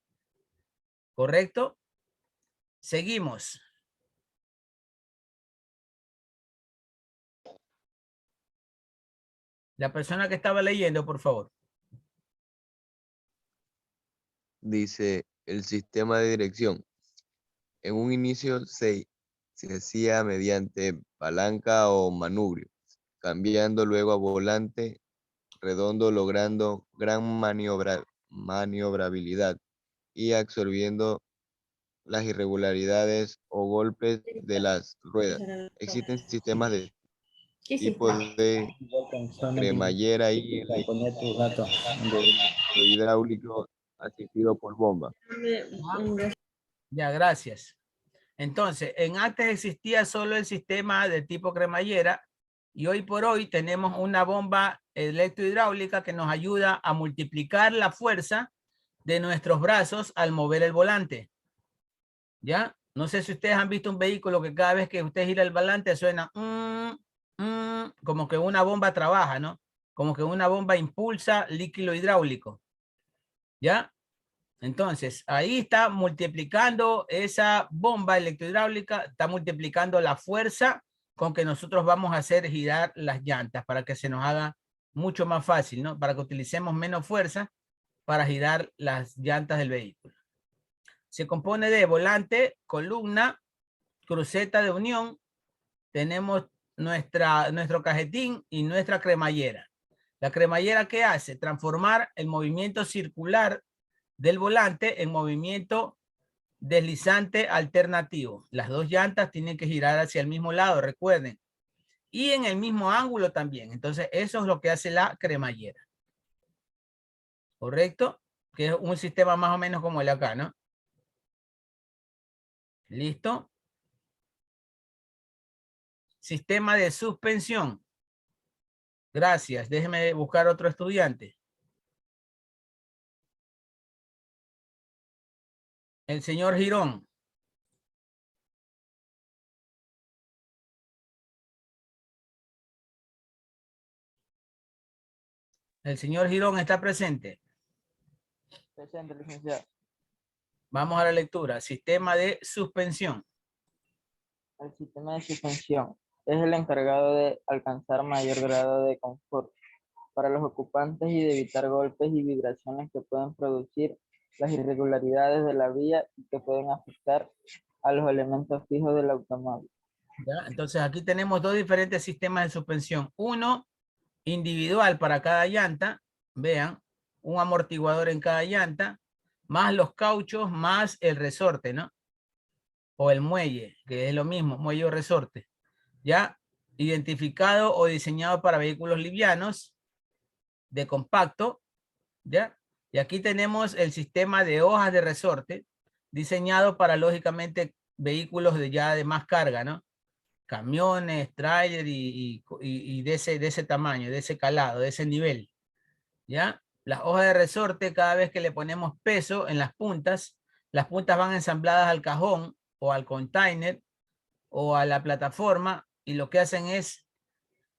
¿Correcto? Seguimos. La persona que estaba leyendo, por favor.
Dice, el sistema de dirección. En un inicio se hacía mediante palanca o manubrio, cambiando luego a volante redondo, logrando gran maniobrabilidad y absorbiendo las irregularidades o golpes de las ruedas. Existen sistemas de tipo de cremallera y hidráulico asistido por bomba.
Ya, gracias. Entonces, antes existía solo el sistema de tipo cremallera y hoy por hoy tenemos una bomba electrohidráulica que nos ayuda a multiplicar la fuerza de nuestros brazos al mover el volante. ¿Ya? No sé si ustedes han visto un vehículo que cada vez que usted gira el volante suena como que una bomba trabaja, ¿no? Como que una bomba impulsa líquido hidráulico. ¿Ya? Entonces, ahí está multiplicando esa bomba electrohidráulica, está multiplicando la fuerza con que nosotros vamos a hacer girar las llantas para que se nos haga mucho más fácil, ¿no? Para que utilicemos menos fuerza para girar las llantas del vehículo. Se compone de volante, columna, cruceta de unión, tenemos nuestro cajetín y nuestra cremallera. La cremallera, ¿qué hace? Transformar el movimiento circular del volante en movimiento deslizante alternativo. Las dos llantas tienen que girar hacia el mismo lado, recuerden. Y en el mismo ángulo también. Entonces, eso es lo que hace la cremallera. ¿Correcto? Que es un sistema más o menos como el de acá, ¿no? ¿Listo? Sistema de suspensión. Gracias. Déjeme buscar otro estudiante. El señor Girón. El señor Girón está presente.
Presente, licenciado.
Vamos a la lectura. Sistema de suspensión.
El sistema de suspensión es el encargado de alcanzar mayor grado de confort para los ocupantes y de evitar golpes y vibraciones que pueden producir las irregularidades de la vía y que pueden afectar a los elementos fijos del automóvil.
¿Ya? Entonces aquí tenemos dos diferentes sistemas de suspensión. Uno individual para cada llanta. Vean, un amortiguador en cada llanta, más los cauchos, más el resorte, ¿no? O el muelle, que es lo mismo, muelle o resorte. ¿Ya? Identificado o diseñado para vehículos livianos de compacto. ¿Ya? Y aquí tenemos el sistema de hojas de resorte, diseñado para, lógicamente, vehículos ya de más carga, ¿no? Camiones, tráiler y de ese tamaño, de ese calado, de ese nivel. ¿Ya? Las hojas de resorte, cada vez que le ponemos peso en las puntas van ensambladas al cajón o al container o a la plataforma y lo que hacen es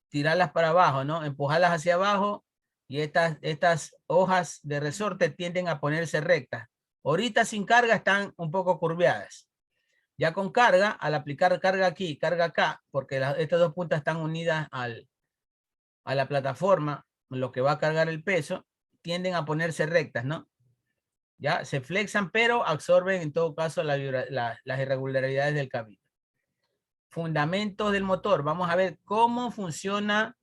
tirarlas para abajo, ¿no? Empujarlas hacia abajo y estas hojas de resorte tienden a ponerse rectas. Ahorita sin carga están un poco curveadas. Ya con carga, al aplicar carga aquí, carga acá, porque estas dos puntas están unidas a la plataforma, lo que va a cargar el peso, tienden a ponerse rectas, ¿no? Ya se flexan, pero absorben en todo caso las irregularidades del camino. Fundamentos del motor. Vamos a ver cómo funciona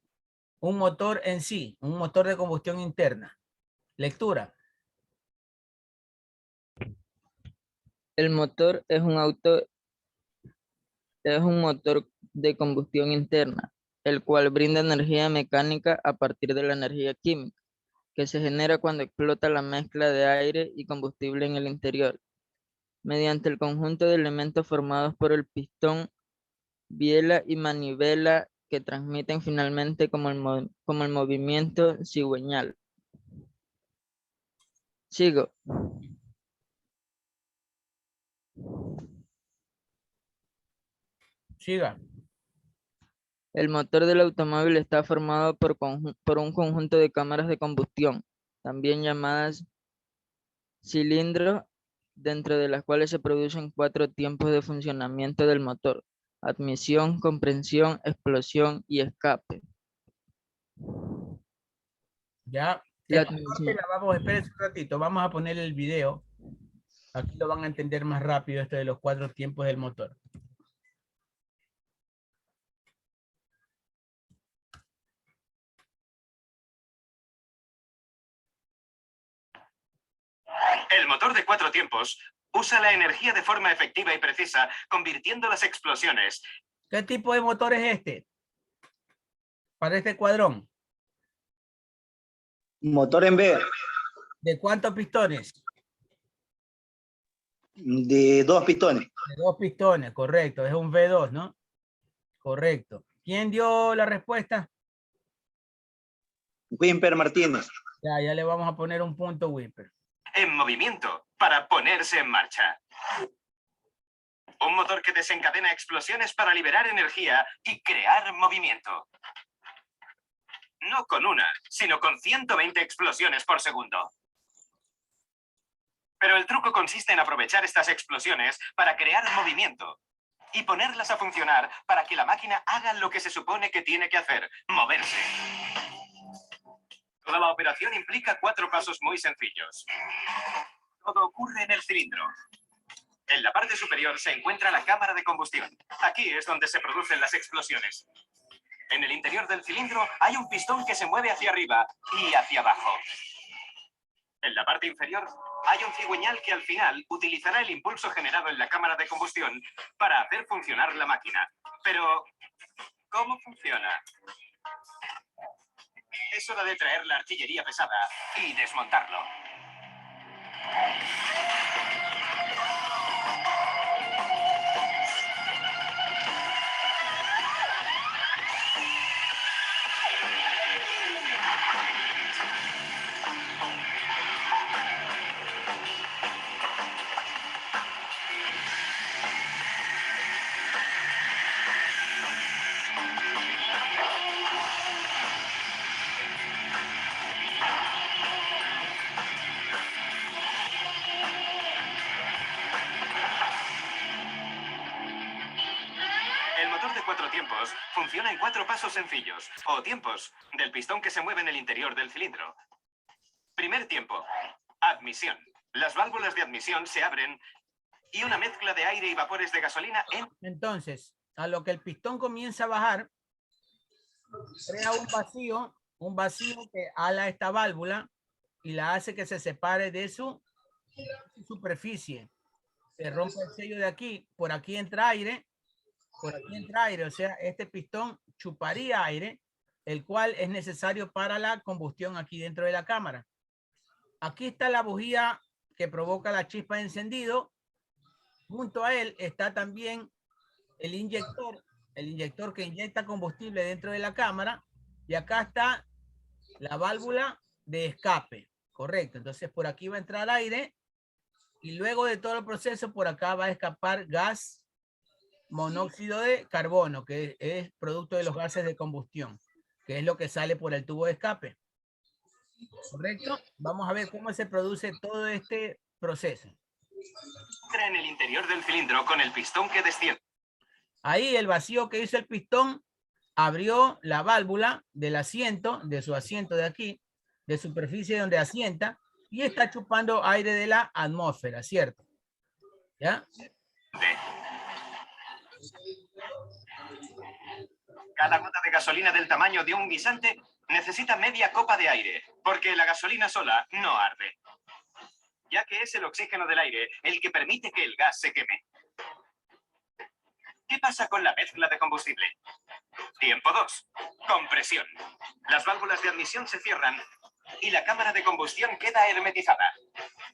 un motor en sí, un motor de combustión interna. Lectura.
El motor es un motor de combustión interna, el cual brinda energía mecánica a partir de la energía química, que se genera cuando explota la mezcla de aire y combustible en el interior, mediante el conjunto de elementos formados por el pistón, biela y manivela que transmiten finalmente como el movimiento cigüeñal. Sigo.
Siga.
El motor del automóvil está formado por un conjunto de cámaras de combustión, también llamadas cilindros, dentro de las cuales se producen 4 tiempos de funcionamiento del motor: admisión, comprensión, explosión y escape.
Ya.
La
Esta parte la vamos, espérense un ratito, vamos a poner el video. Aquí lo van a entender más rápido esto de los 4 tiempos del motor.
El motor de 4 tiempos usa la energía de forma efectiva y precisa, convirtiendo las explosiones.
¿Qué tipo de motor es este? Para este cuadrón.
Motor en B,
¿De cuántos pistones?
de 2 pistones.
De 2 pistones, correcto. Es un V2, ¿no? Correcto. ¿Quién dio la respuesta?
Wimper Martínez.
Ya le vamos a poner un punto, Wimper.
En movimiento para ponerse en marcha. Un motor que desencadena explosiones para liberar energía y crear movimiento. No con una, sino con 120 explosiones por segundo. Pero el truco consiste en aprovechar estas explosiones para crear movimiento y ponerlas a funcionar para que la máquina haga lo que se supone que tiene que hacer, moverse. Toda la operación implica 4 pasos muy sencillos. Todo ocurre en el cilindro. En la parte superior se encuentra la cámara de combustión. Aquí es donde se producen las explosiones. En el interior del cilindro hay un pistón que se mueve hacia arriba y hacia abajo. En la parte inferior hay un cigüeñal que al final utilizará el impulso generado en la cámara de combustión para hacer funcionar la máquina. Pero, ¿cómo funciona? Es hora de traer la artillería pesada y desmontarlo. El motor de 4 tiempos funciona en 4 pasos sencillos, o tiempos, del pistón que se mueve en el interior del cilindro. Primer tiempo, admisión. Las válvulas de admisión se abren y una mezcla de aire y vapores de gasolina entra.
Entonces, a lo que el pistón comienza a bajar, crea un vacío que ala esta válvula y la hace que se separe de su superficie. Se rompe el sello de aquí, por aquí entra aire, o sea, este pistón chuparía aire, el cual es necesario para la combustión aquí dentro de la cámara. Aquí está la bujía que provoca la chispa de encendido. Junto a él está también el inyector que inyecta combustible dentro de la cámara. Y acá está la válvula de escape, correcto. Entonces por aquí va a entrar aire y luego de todo el proceso por acá va a escapar gas monóxido de carbono, que es producto de los gases de combustión, que es lo que sale por el tubo de escape. ¿Correcto? Vamos a ver cómo se produce todo este proceso.
Entra en el interior del cilindro con el pistón que desciende.
Ahí el vacío que hizo el pistón abrió la válvula del asiento, de su asiento de aquí, de superficie donde asienta, y está chupando aire de la atmósfera, ¿cierto? ¿Ya?
Cada gota de gasolina del tamaño de un guisante necesita media copa de aire, porque la gasolina sola no arde, ya que es el oxígeno del aire el que permite que el gas se queme. ¿Qué pasa con la mezcla de combustible? Tiempo 2. Compresión. Las válvulas de admisión se cierran y la cámara de combustión queda hermetizada.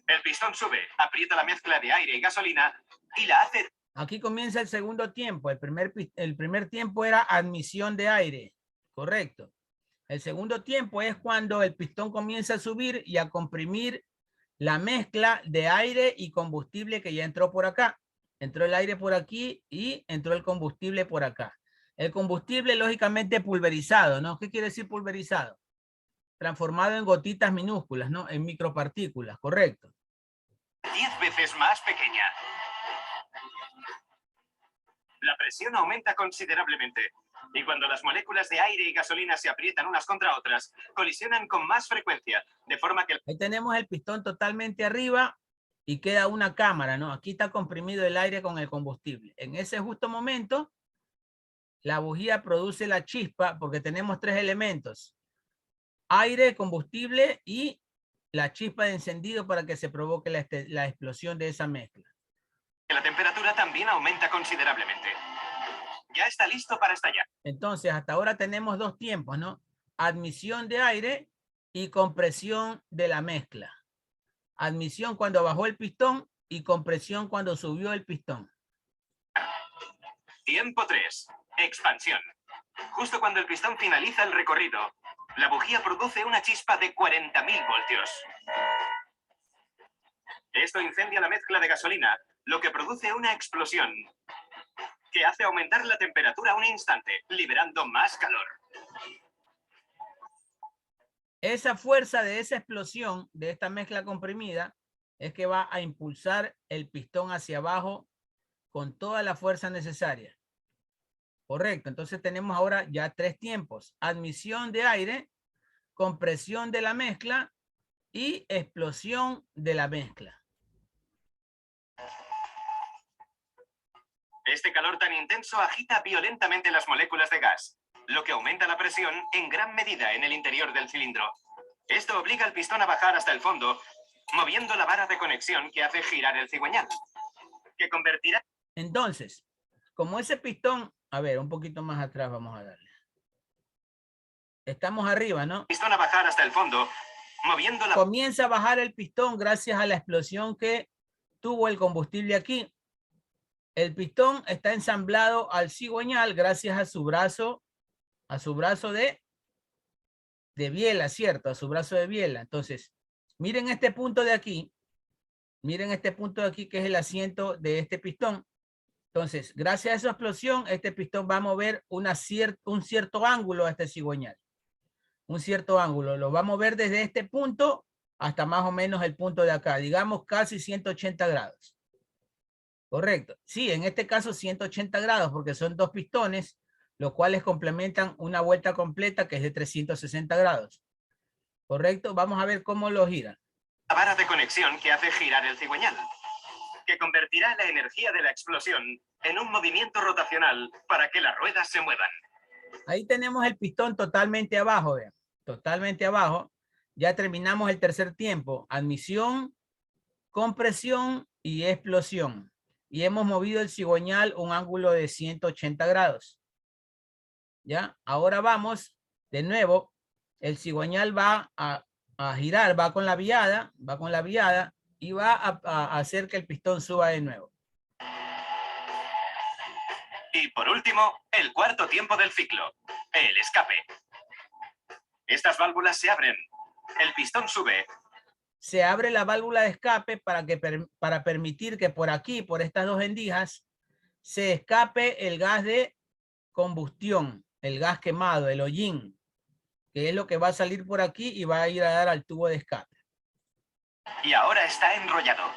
El pistón sube, aprieta la mezcla de aire y gasolina y la hace...
Aquí comienza el segundo tiempo. El primer tiempo era admisión de aire, correcto. El segundo tiempo es cuando el pistón comienza a subir y a comprimir la mezcla de aire y combustible que ya entró por acá. Entró el aire por aquí y entró el combustible por acá. El combustible lógicamente pulverizado, ¿no? ¿Qué quiere decir pulverizado? Transformado en gotitas minúsculas, ¿no? En micropartículas, correcto.
10 veces más pequeña. La presión aumenta considerablemente y cuando las moléculas de aire y gasolina se aprietan unas contra otras, colisionan con más frecuencia, de forma que...
Ahí tenemos el pistón totalmente arriba y queda una cámara, ¿no? Aquí está comprimido el aire con el combustible. En ese justo momento, la bujía produce la chispa porque tenemos tres elementos: aire, combustible y la chispa de encendido para que se provoque la explosión de esa mezcla.
La temperatura también aumenta considerablemente. Ya está listo para estallar.
Entonces, hasta ahora tenemos dos tiempos, ¿no? Admisión de aire y compresión de la mezcla. Admisión cuando bajó el pistón y compresión cuando subió el pistón.
Tiempo 3. Expansión. Justo cuando el pistón finaliza el recorrido, la bujía produce una chispa de 40.000 voltios. Esto incendia la mezcla de gasolina, lo que produce una explosión que hace aumentar la temperatura un instante, liberando más calor.
Esa fuerza de esa explosión, de esta mezcla comprimida, es que va a impulsar el pistón hacia abajo con toda la fuerza necesaria. Correcto, entonces tenemos ahora ya tres tiempos: admisión de aire, compresión de la mezcla y explosión de la mezcla.
Este calor tan intenso agita violentamente las moléculas de gas, lo que aumenta la presión en gran medida en el interior del cilindro. Esto obliga al pistón a bajar hasta el fondo, moviendo la vara de conexión que hace girar el cigüeñal, que convertirá...
Entonces, como ese pistón, a ver, un poquito más atrás vamos a darle. Estamos arriba, ¿no?
Pistón a bajar hasta el fondo, moviendo la...
Comienza a bajar el pistón gracias a la explosión que tuvo el combustible aquí. El pistón está ensamblado al cigüeñal gracias a su brazo de biela, ¿cierto? A su brazo de biela. Entonces, miren este punto de aquí. Miren este punto de aquí que es el asiento de este pistón. Entonces, gracias a esa explosión, este pistón va a mover un cierto ángulo a este cigüeñal. Un cierto ángulo. Lo va a mover desde este punto hasta más o menos el punto de acá. Digamos casi 180 grados. Correcto. Sí, en este caso 180 grados porque son dos pistones, los cuales complementan una vuelta completa que es de 360 grados. Correcto. Vamos a ver cómo lo giran.
La vara de conexión que hace girar el cigüeñal, que convertirá la energía de la explosión en un movimiento rotacional para que las ruedas se muevan.
Ahí tenemos el pistón totalmente abajo, vean. Totalmente abajo. Ya terminamos el tercer tiempo. Admisión, compresión y explosión. Y hemos movido el cigüeñal un ángulo de 180 grados. ¿Ya? Ahora vamos, de nuevo, el cigüeñal va a girar, va con la viada y va a hacer que el pistón suba de nuevo.
Y por último, el cuarto tiempo del ciclo, el escape. Estas válvulas se abren, el pistón sube.
Se abre la válvula de escape para permitir que por aquí, por estas dos rendijas, se escape el gas de combustión, el gas quemado, el hollín, que es lo que va a salir por aquí y va a ir a dar al tubo de escape.
Y ahora está enrollado.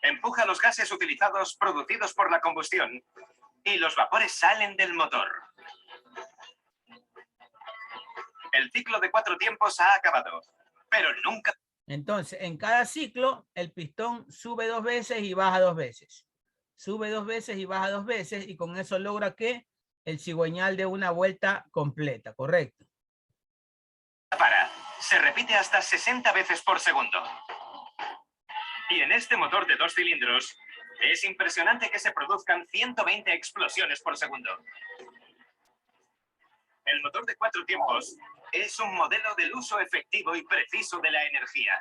Empuja los gases utilizados producidos por la combustión y los vapores salen del motor. El ciclo de 4 tiempos ha acabado, pero nunca...
Entonces, en cada ciclo, el pistón sube 2 veces y baja 2 veces. Sube 2 veces y baja 2 veces y con eso logra que el cigüeñal dé una vuelta completa, ¿correcto?
Se repite hasta 60 veces por segundo. Y en este motor de 2 cilindros, es impresionante que se produzcan 120 explosiones por segundo. El motor de 4 tiempos es un modelo del uso efectivo y preciso de la energía.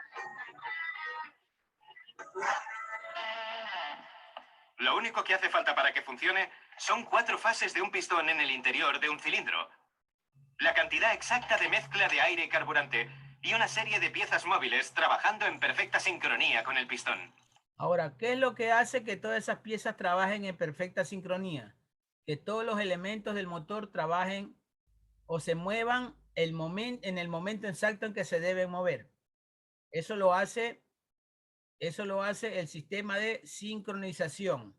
Lo único que hace falta para que funcione son 4 fases de un pistón en el interior de un cilindro, la cantidad exacta de mezcla de aire y carburante y una serie de piezas móviles trabajando en perfecta sincronía con el pistón.
Ahora, ¿qué es lo que hace que todas esas piezas trabajen en perfecta sincronía? Que todos los elementos del motor trabajen o se muevan en el momento exacto en que se deben mover. Eso lo hace Eso lo hace el sistema de sincronización.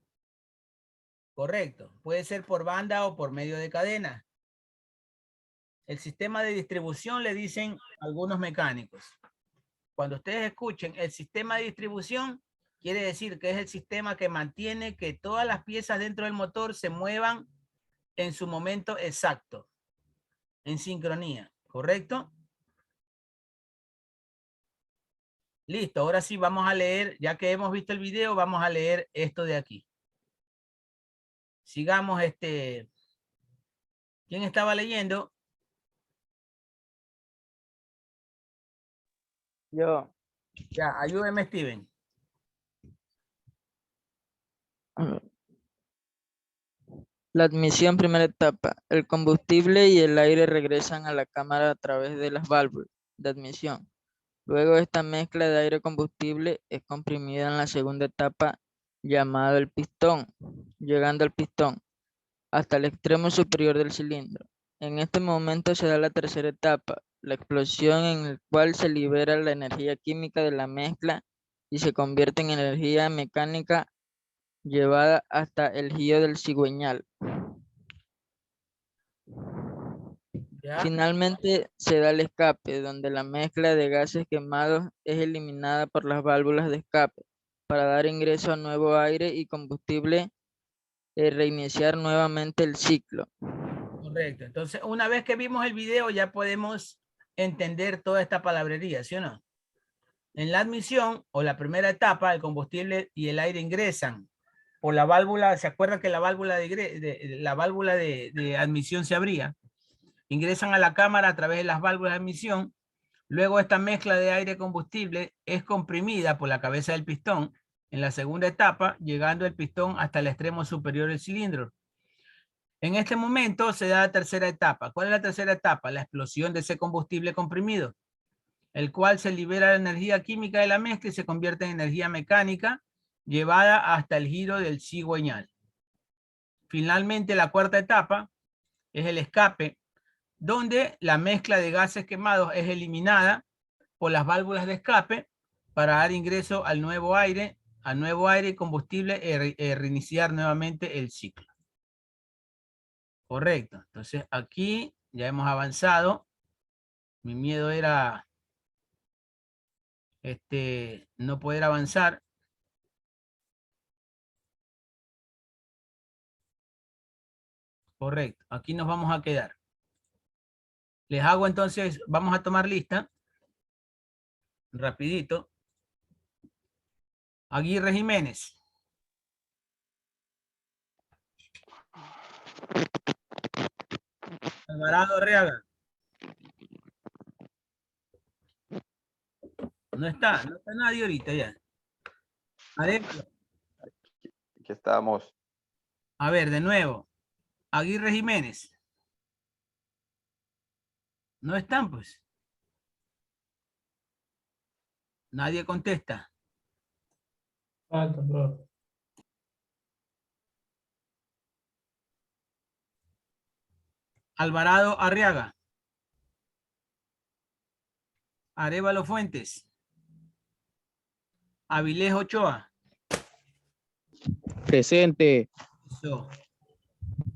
Correcto. Puede ser por banda o por medio de cadena. El sistema de distribución le dicen algunos mecánicos. Cuando ustedes escuchen el sistema de distribución, quiere decir que es el sistema que mantiene que todas las piezas dentro del motor se muevan en su momento exacto, en sincronía, ¿correcto? Listo, ahora sí vamos a leer, ya que hemos visto el video, vamos a leer esto de aquí. Sigamos ¿Quién estaba leyendo?
Yo.
Ya, ayúdeme, Steven.
La admisión, primera etapa. El combustible y el aire regresan a la cámara a través de las válvulas de admisión. Luego esta mezcla de aire-combustible es comprimida en la segunda etapa llamada el pistón, llegando al pistón hasta el extremo superior del cilindro. En este momento se da la tercera etapa, la explosión, en la cual se libera la energía química de la mezcla y se convierte en energía mecánica llevada hasta el giro del cigüeñal.
¿Ya?
Finalmente se da el escape, donde la mezcla de gases quemados es eliminada por las válvulas de escape para dar ingreso a nuevo aire y combustible y reiniciar nuevamente el ciclo.
Correcto. Entonces, una vez que vimos el video, ya podemos entender toda esta palabrería, ¿sí o no? En la admisión o la primera etapa, el combustible y el aire ingresan por la válvula. ¿Se acuerdan que la válvula de admisión se abría? Ingresan a la cámara a través de las válvulas de admisión. Luego esta mezcla de aire y combustible es comprimida por la cabeza del pistón en la segunda etapa, llegando el pistón hasta el extremo superior del cilindro. En este momento se da la tercera etapa. ¿Cuál es la tercera etapa? La explosión de ese combustible comprimido, el cual se libera la energía química de la mezcla y se convierte en energía mecánica llevada hasta el giro del cigüeñal. Finalmente, la cuarta etapa es el escape, donde la mezcla de gases quemados es eliminada por las válvulas de escape para dar ingreso al nuevo aire y combustible y reiniciar nuevamente el ciclo. Correcto. Entonces aquí ya hemos avanzado. Mi miedo era no poder avanzar. Correcto. Aquí nos vamos a quedar. Les hago entonces, vamos a tomar lista. Rapidito. Aguirre Jiménez. Alvarado Arriaga. No está nadie ahorita ya. Arevalo.
Aquí estamos.
A ver, de nuevo. Aguirre Jiménez. No están, pues. Nadie contesta. Alvarado Arriaga. Arevalo Fuentes. Avilés Ochoa.
Presente.
Eso.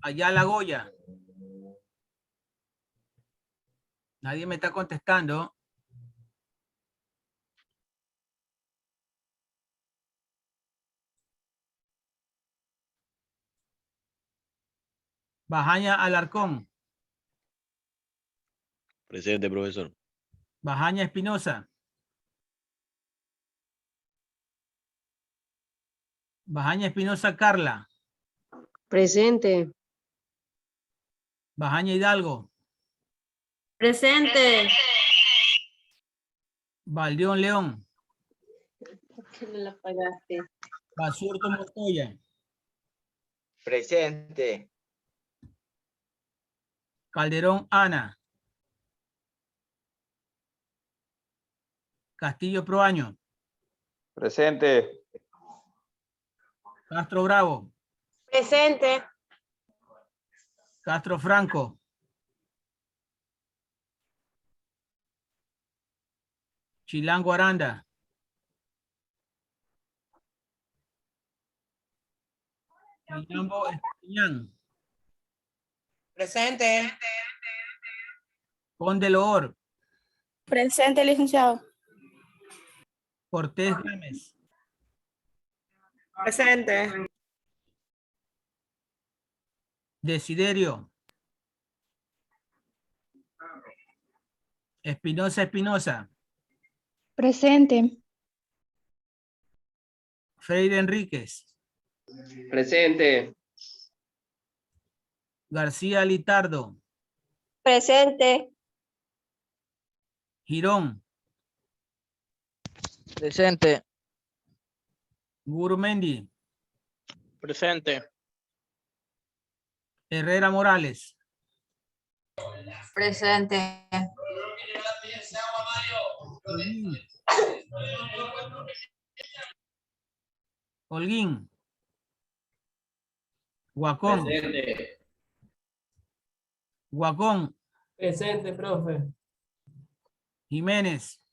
Ayala Goya. Nadie me está contestando. Bajaña Alarcón.
Presente, profesor.
Bajaña Espinosa. Bajaña Espinosa Carla.
Presente.
Bajaña Hidalgo.
Presente.
Valdeón León.
¿Por qué no la apagaste?
Basurto Montoya.
Presente.
Calderón Ana. Castillo Proaño.
Presente.
Castro Bravo.
Presente.
Castro Franco. Chilango Aranda. Villambo Estupiñán.
Presente.
Conde Loor.
Presente, licenciado.
Cortés Gámez.
Presente.
Desiderio. Espinosa Espinosa.
Presente.
Freire Enríquez.
Presente.
García Litardo.
Presente.
Girón.
Presente.
Gurumendi.
Presente.
Herrera Morales.
Presente.
Holguín. Holguín. Guacón.
Presente.
Guacón.
Presente, profe.
Jiménez.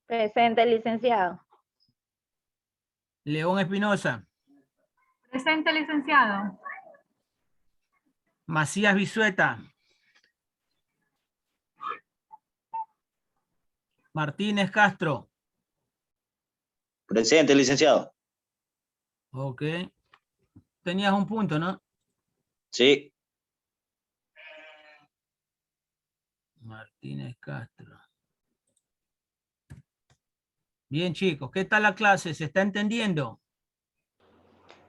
Presente, licenciado.
León Espinosa.
Presente, licenciado.
Macías Bisueta. Martínez Castro.
Presente, licenciado.
Ok. Tenías un punto, ¿no?
Sí.
Martínez Castro. Bien, chicos. ¿Qué tal la clase? ¿Se está entendiendo?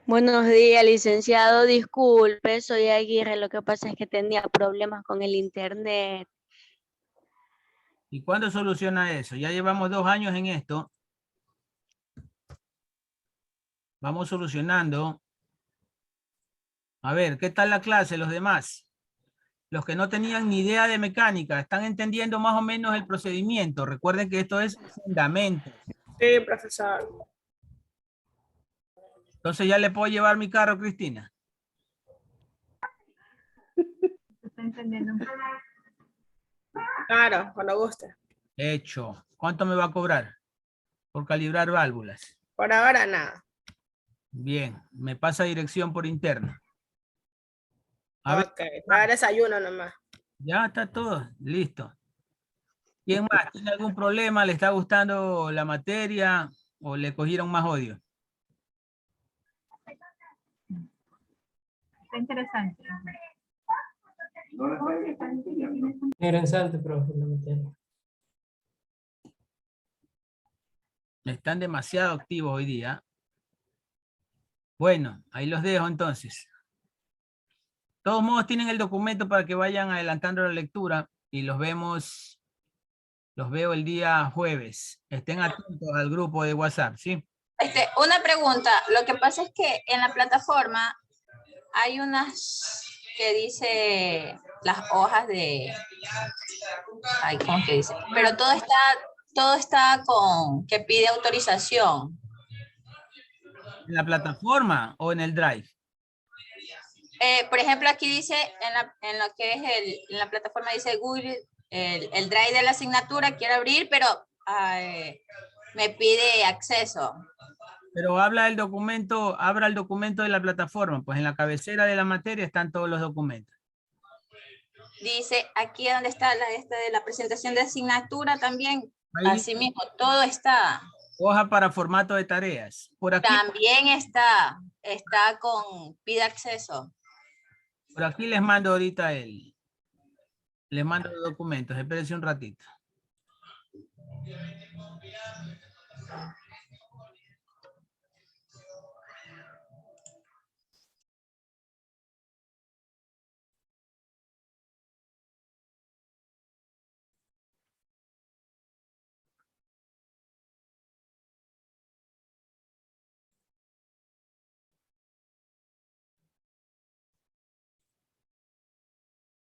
Buenos días, licenciado. Disculpe, soy Aguirre. Lo que pasa es que tenía problemas con el internet.
¿Y cuándo soluciona eso? Ya llevamos 2 años en esto. Vamos solucionando. A ver, ¿qué tal la clase? Los demás. Los que no tenían ni idea de mecánica, ¿están entendiendo más o menos el procedimiento? Recuerden que esto es fundamento.
Sí, profesor.
Entonces ya le puedo llevar mi carro, Cristina.
¿Se está entendiendo?
Claro, cuando guste.
Hecho. ¿Cuánto me va a cobrar? Por calibrar válvulas.
Por ahora nada.
Bien, me pasa dirección por interno. A ver,
Ok, para desayuno nomás.
ya está todo, listo. ¿Quién más? ¿Tiene algún problema? ¿Le está gustando la materia o le cogieron más odio?
Está interesante.
Interesante, profe, la materia.
Están demasiado activos hoy día. Bueno, ahí los dejo entonces. De todos modos tienen el documento para que vayan adelantando la lectura y los veo el día jueves. Estén atentos al grupo de WhatsApp, ¿sí?
Una pregunta. Lo que pasa es que en la plataforma hay unas que dice las hojas de... Ay, ¿cómo que dice? Pero todo está con que pide autorización.
¿En la plataforma o en el Drive?
Por ejemplo, aquí dice, en lo que es en la plataforma dice Google, el drive de la asignatura, quiero abrir, pero me pide acceso.
Pero habla el documento, abra el documento de la plataforma, pues en la cabecera de la materia están todos los documentos.
Dice, aquí donde está de la presentación de asignatura también,
Ahí,
así mismo, todo está.
hoja para formato de tareas. Por aquí,
También está con pide acceso.
por aquí les mando ahorita les mando los documentos, espérense un ratito.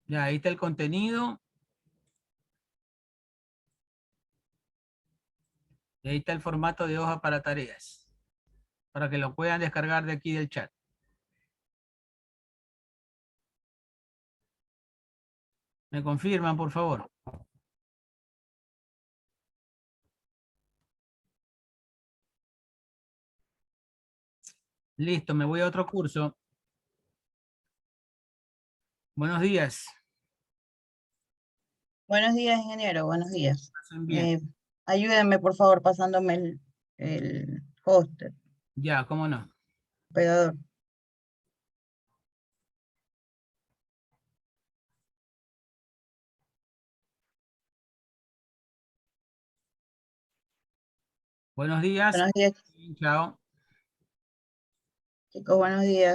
Ya, ahí está el contenido. Y ahí está el formato de hoja para tareas. Para que lo puedan descargar de aquí del chat. ¿Me confirman, por favor? Listo, me voy a otro curso. Buenos días.
Buenos días, ingeniero. Buenos días.
Pasen bien.
Ayúdenme, por favor, pasándome el hoster,
Ya, cómo no.
hospedador.
Buenos días.
Buenos días,
Chao.
chicos. Buenos días.